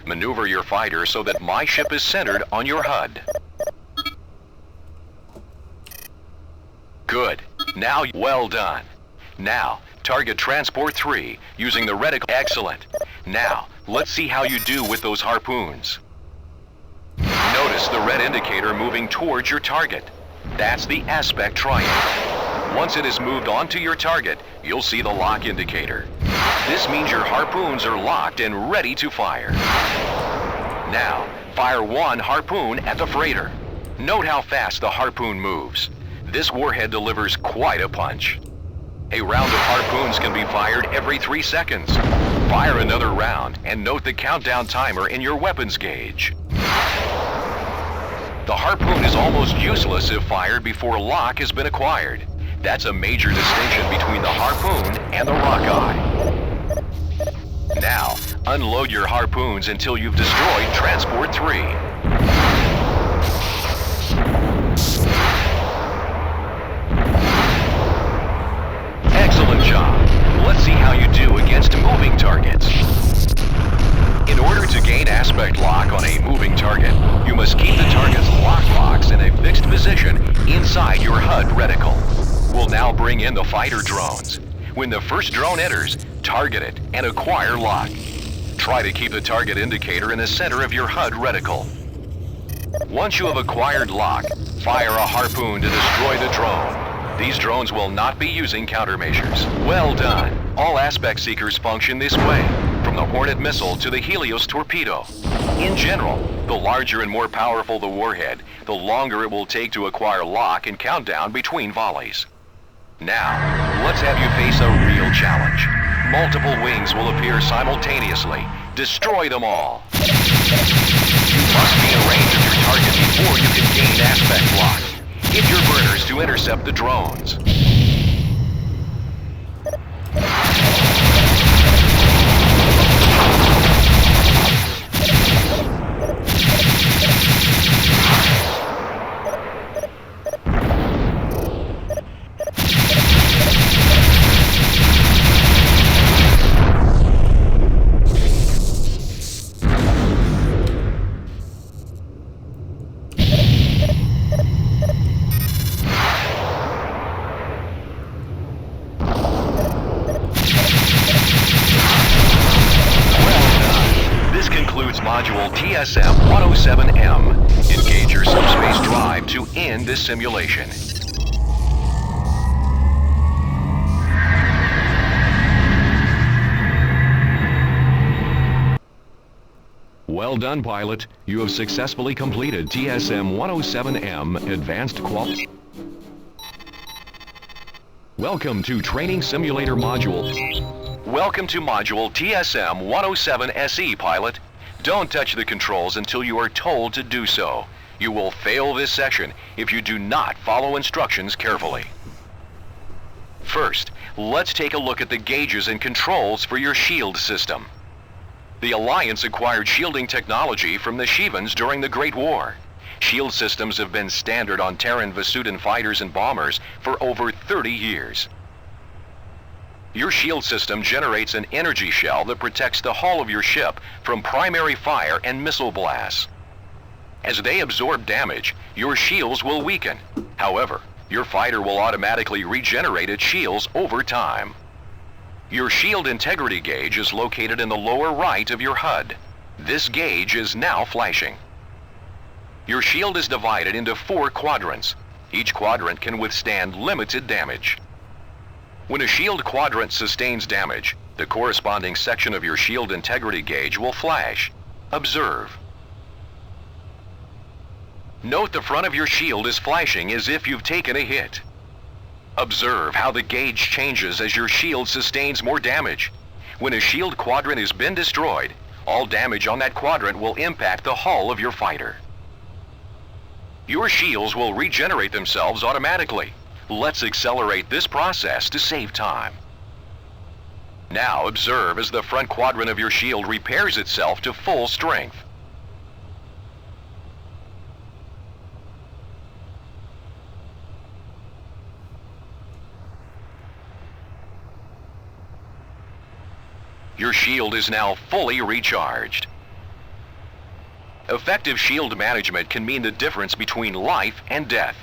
Maneuver your fighter so that my ship is centered on your HUD. Good. Now, well done. Now, target Transport 3 using the reticle. Excellent. Now, let's see how you do with those harpoons. Notice the red indicator moving towards your target. That's the aspect triangle. Once it is moved onto your target, you'll see the lock indicator. This means your harpoons are locked and ready to fire. Now, fire one harpoon at the freighter. Note how fast the harpoon moves. This warhead delivers quite a punch. A round of harpoons can be fired every 3 seconds. Fire another round and note the countdown timer in your weapons gauge. The harpoon is almost useless if fired before lock has been acquired. That's a major distinction between the harpoon and the rockeye. Now, unload your harpoons until you've destroyed Transport 3. Excellent job. Let's see how you do against moving targets. In order to gain aspect lock on a moving target, you must keep the target's lock box in a fixed position inside your HUD reticle. We'll now bring in the fighter drones. When the first drone enters, target it and acquire lock. Try to keep the target indicator in the center of your HUD reticle. Once you have acquired lock, fire a harpoon to destroy the drone. These drones will not be using countermeasures. Well done. All aspect seekers function this way, from the Hornet missile to the Helios torpedo. In general, the larger and more powerful the warhead, the longer it will take to acquire lock and countdown between volleys. Now, let's have you face a real challenge. Multiple wings will appear simultaneously. Destroy them all. You must be in range of your target before you can gain aspect lock. Hit your burners to intercept the drones. Module TSM-107M. Engage your subspace drive to end this simulation. Well done, pilot. You have successfully completed TSM-107M Advanced Quality. Welcome to Training Simulator Module. Welcome to Module TSM-107SE, pilot. Don't touch the controls until you are told to do so. You will fail this session if you do not follow instructions carefully. First, let's take a look at the gauges and controls for your shield system. The Alliance acquired shielding technology from the Shivans during the Great War. Shield systems have been standard on Terran Vasudan fighters and bombers for over 30 years. Your shield system generates an energy shell that protects the hull of your ship from primary fire and missile blasts. As they absorb damage, your shields will weaken. However, your fighter will automatically regenerate its shields over time. Your shield integrity gauge is located in the lower right of your HUD. This gauge is now flashing. Your shield is divided into 4 quadrants. Each quadrant can withstand limited damage. When a shield quadrant sustains damage, the corresponding section of your shield integrity gauge will flash. Observe. Note the front of your shield is flashing as if you've taken a hit. Observe how the gauge changes as your shield sustains more damage. When a shield quadrant has been destroyed, all damage on that quadrant will impact the hull of your fighter. Your shields will regenerate themselves automatically. Let's accelerate this process to save time. Now observe as the front quadrant of your shield repairs itself to full strength. Your shield is now fully recharged. Effective shield management can mean the difference between life and death.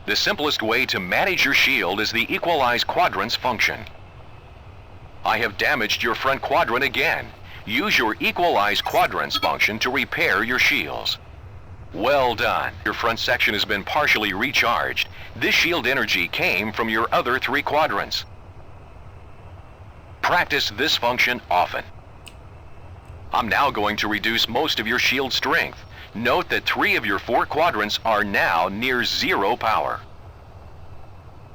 The simplest way to manage your shield is the Equalize Quadrants function. I have damaged your front quadrant again. Use your Equalize Quadrants function to repair your shields. Well done. Your front section has been partially recharged. This shield energy came from your other 3 quadrants. Practice this function often. I'm now going to reduce most of your shield strength. Note that 3 of your 4 quadrants are now near 0 power.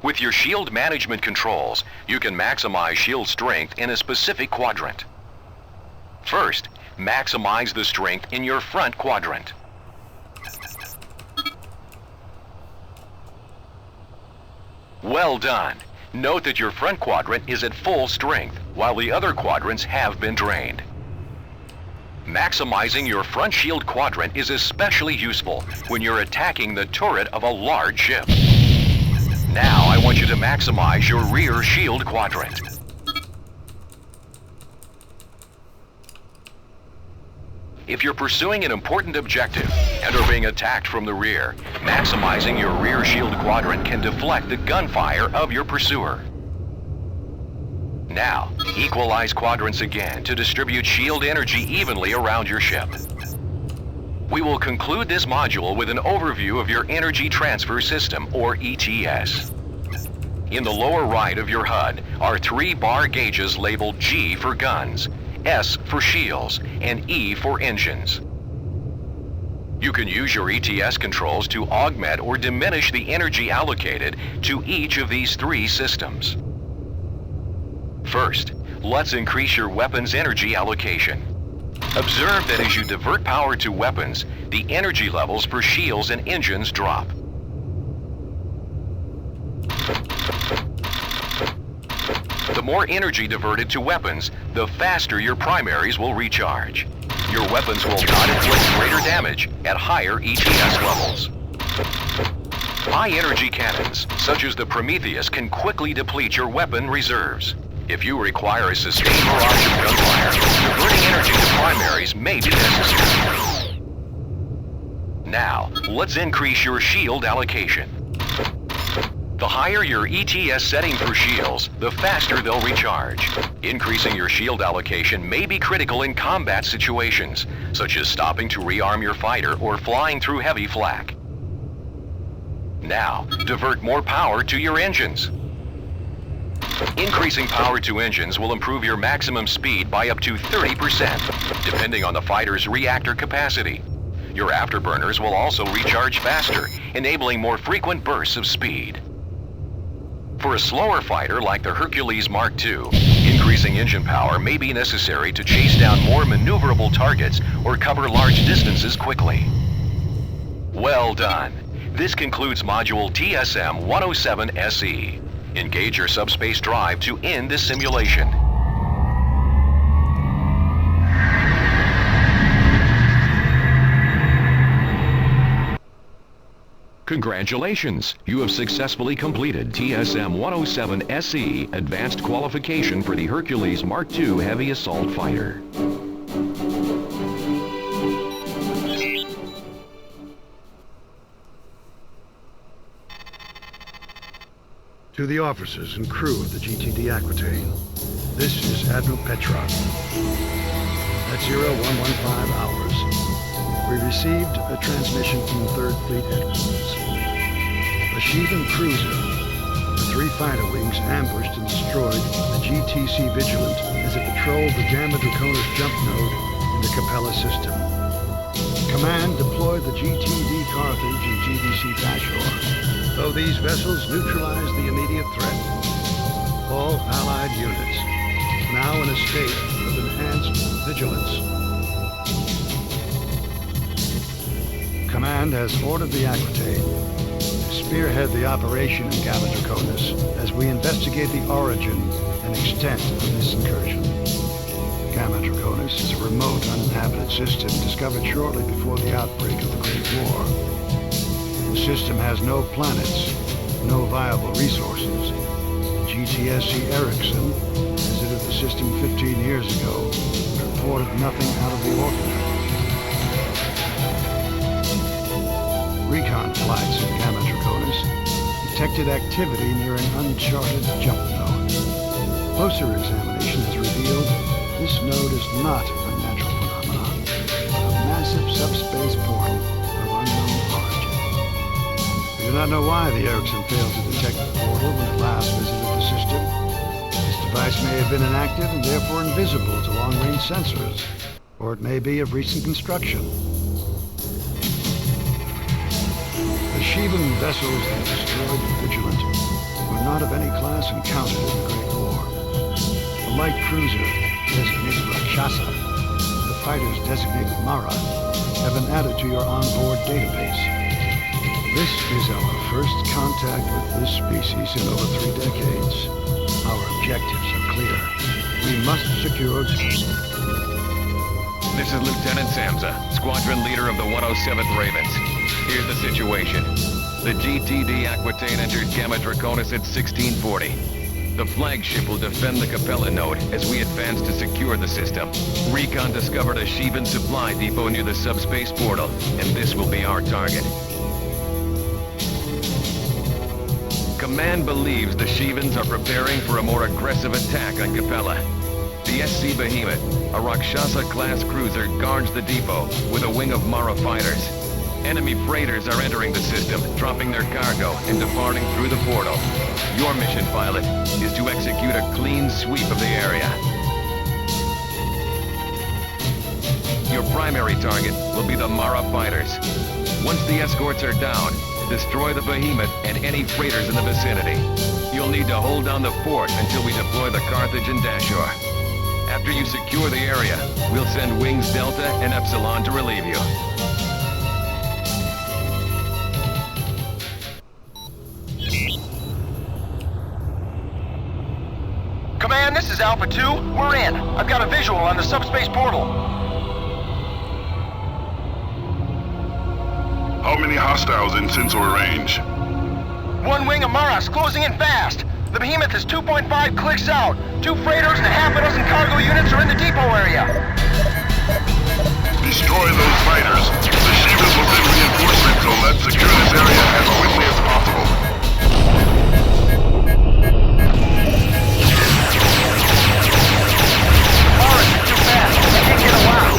With your shield management controls, you can maximize shield strength in a specific quadrant. First, maximize the strength in your front quadrant. Well done. Note that your front quadrant is at full strength, while the other quadrants have been drained. Maximizing your front shield quadrant is especially useful when you're attacking the turret of a large ship. Now I want you to maximize your rear shield quadrant. If you're pursuing an important objective and are being attacked from the rear, maximizing your rear shield quadrant can deflect the gunfire of your pursuer. Now, equalize quadrants again to distribute shield energy evenly around your ship. We will conclude this module with an overview of your Energy Transfer System, or ETS. In the lower right of your HUD are 3 bar gauges labeled G for guns, S for shields, and E for engines. You can use your ETS controls to augment or diminish the energy allocated to each of these 3 systems. First, let's increase your weapon's energy allocation. Observe that as you divert power to weapons, the energy levels for shields and engines drop. The more energy diverted to weapons, the faster your primaries will recharge. Your weapons will not inflict greater damage at higher ETS levels. High-energy cannons, such as the Prometheus, can quickly deplete your weapon reserves. If you require a sustained barrage of gunfire, diverting energy to primaries may be necessary. Now, let's increase your shield allocation. The higher your ETS setting for shields, the faster they'll recharge. Increasing your shield allocation may be critical in combat situations, such as stopping to rearm your fighter or flying through heavy flak. Now, divert more power to your engines. Increasing power to engines will improve your maximum speed by up to 30%, depending on the fighter's reactor capacity. Your afterburners will also recharge faster, enabling more frequent bursts of speed. For a slower fighter like the Hercules Mark II, increasing engine power may be necessary to chase down more maneuverable targets or cover large distances quickly. Well done. This concludes Module TSM-107-SE. Engage your subspace drive to end this simulation. Congratulations! You have successfully completed TSM-107-SE Advanced Qualification for the Hercules Mark II Heavy Assault Fighter. To the officers and crew of the GTD Aquitaine, this is Admiral Petrov. At 0115 hours, we received a transmission from the 3rd Fleet headquarters. A Sheevan cruiser, the 3 fighter wings ambushed and destroyed the GTC Vigilant as it patrolled the Gamma Draconis jump node in the Capella system. Command deployed the GTD Carthage and GDC Pashor. Though these vessels neutralized the immediate threat, all Allied units now in a state of enhanced vigilance. Command has ordered the Aquitaine to spearhead the operation in Gamma Draconis as we investigate the origin and extent of this incursion. Gamma Draconis is a remote, uninhabited system discovered shortly before the outbreak of the Great War. The system has no planets, no viable resources. GTSC Erickson visited the system 15 years ago and reported nothing out of the ordinary. Recon flights in Gamma Draconis detected activity near an uncharted jump node. Closer examination has revealed this node is not a natural phenomenon, but a massive subspace portal of unknown origin. We do not know why the Erickson failed to detect the portal when it last visited the system. It's device may have been inactive and therefore invisible to long-range sensors, or it may be of recent construction. The Shivan vessels that destroyed the Vigilant were not of any class encountered in the Great War. The light cruiser, designated Rakshasa, and the fighters designated Mara, have been added to your onboard database. This is our first contact with this species in over 3 decades. Our objectives are clear. We must secure... This is Lieutenant Samsa, squadron leader of the 107th Ravens. Here's the situation. The GTD Aquitaine entered Gamma Draconis at 1640. The flagship will defend the Capella node as we advance to secure the system. Recon discovered a Shivan supply depot near the subspace portal, and this will be our target. Command believes the Shivans are preparing for a more aggressive attack on Capella. The SC Behemoth, a Rakshasa-class cruiser, guards the depot with a wing of Mara fighters. Enemy freighters are entering the system, dropping their cargo and departing through the portal. Your mission, pilot, is to execute a clean sweep of the area. Your primary target will be the Mara fighters. Once the escorts are down, destroy the Behemoth and any freighters in the vicinity. You'll need to hold down the fort until we deploy the Carthage and Dashur. After you secure the area, we'll send Wings Delta and Epsilon to relieve you. Command, this is Alpha 2. We're in. I've got a visual on the subspace portal. How many hostiles in sensor range? One wing of Maras closing in fast. The Behemoth is 2.5 clicks out. 2 freighters and a half a dozen cargo units are in the depot area. Destroy those fighters. The Shivas will send reinforcements, so let's secure this area as quickly as possible. Maras are too fast. They can't get around.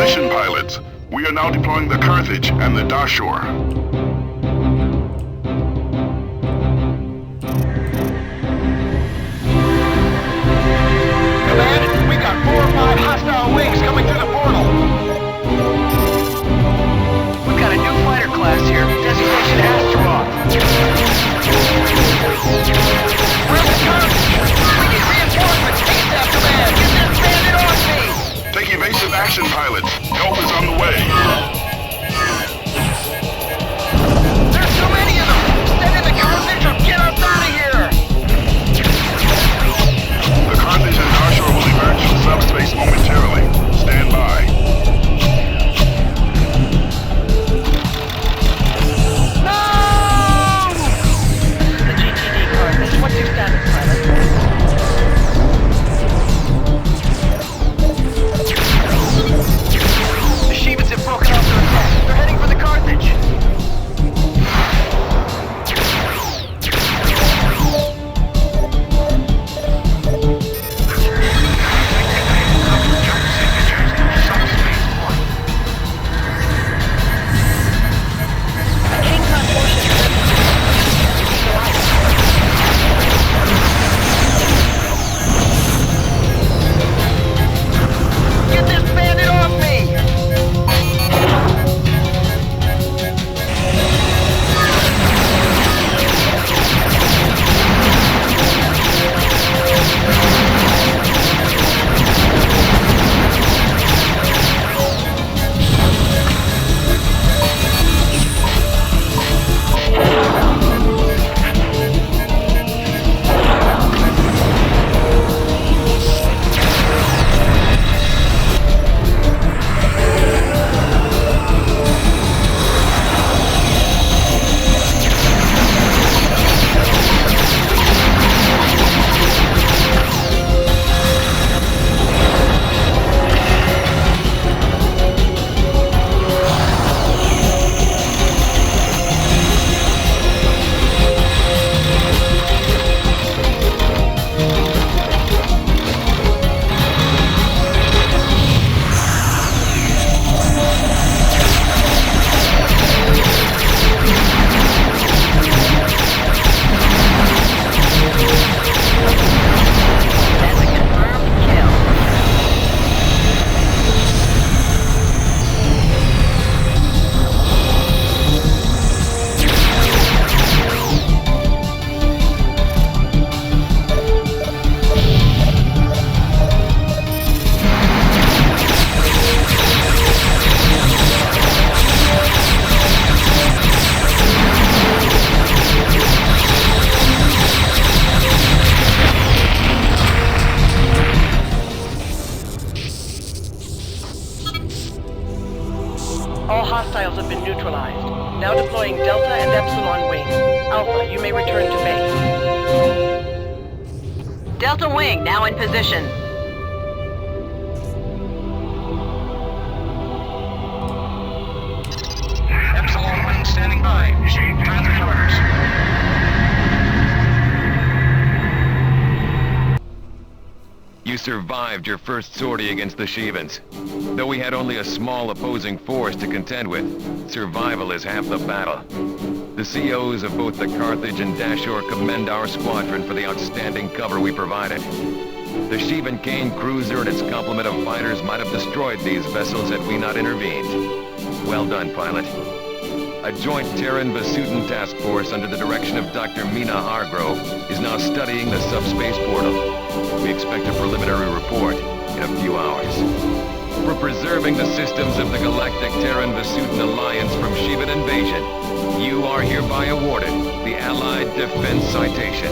position, pilots. We are now deploying the Carthage and the Dashur. Command, we got 4 or 5 hostile wings coming through the portal. We've got a new fighter class here. Designation Astaroth. Where's the Carthage? We need reinforcements. ASAP, Command. Get this bandit on me. Take evasive action, pilots. Help is on the way. There's too many of them. Send in the Carthage or get us out of here. The Carthage and Dashur will emerge from subspace momentarily. Stand by. No! The GTD Carthage. What's your status, pilot? The Shevans have broken off their attack. They're heading for the Carthage. Get this bandit off me. All hostiles have been neutralized. Now deploying Delta and Epsilon wings. Alpha, you may return to base. Delta wing, now in position. Epsilon wing standing by. Transfer orders. You survived your first sortie against the Shevans. Though we had only a small opposing force to contend with, survival is half the battle. The COs of both the Carthage and Dashur commend our squadron for the outstanding cover we provided. The Sheevan Kane cruiser and its complement of fighters might have destroyed these vessels had we not intervened. Well done, pilot. A joint Terran-Vasutan task force under the direction of Dr. Mina Hargrove is now studying the subspace portal. We expect a preliminary report in a few hours. For preserving the systems of the Galactic Terran-Vasutan Alliance from Sheevan invasion, you are hereby awarded the Allied Defense Citation.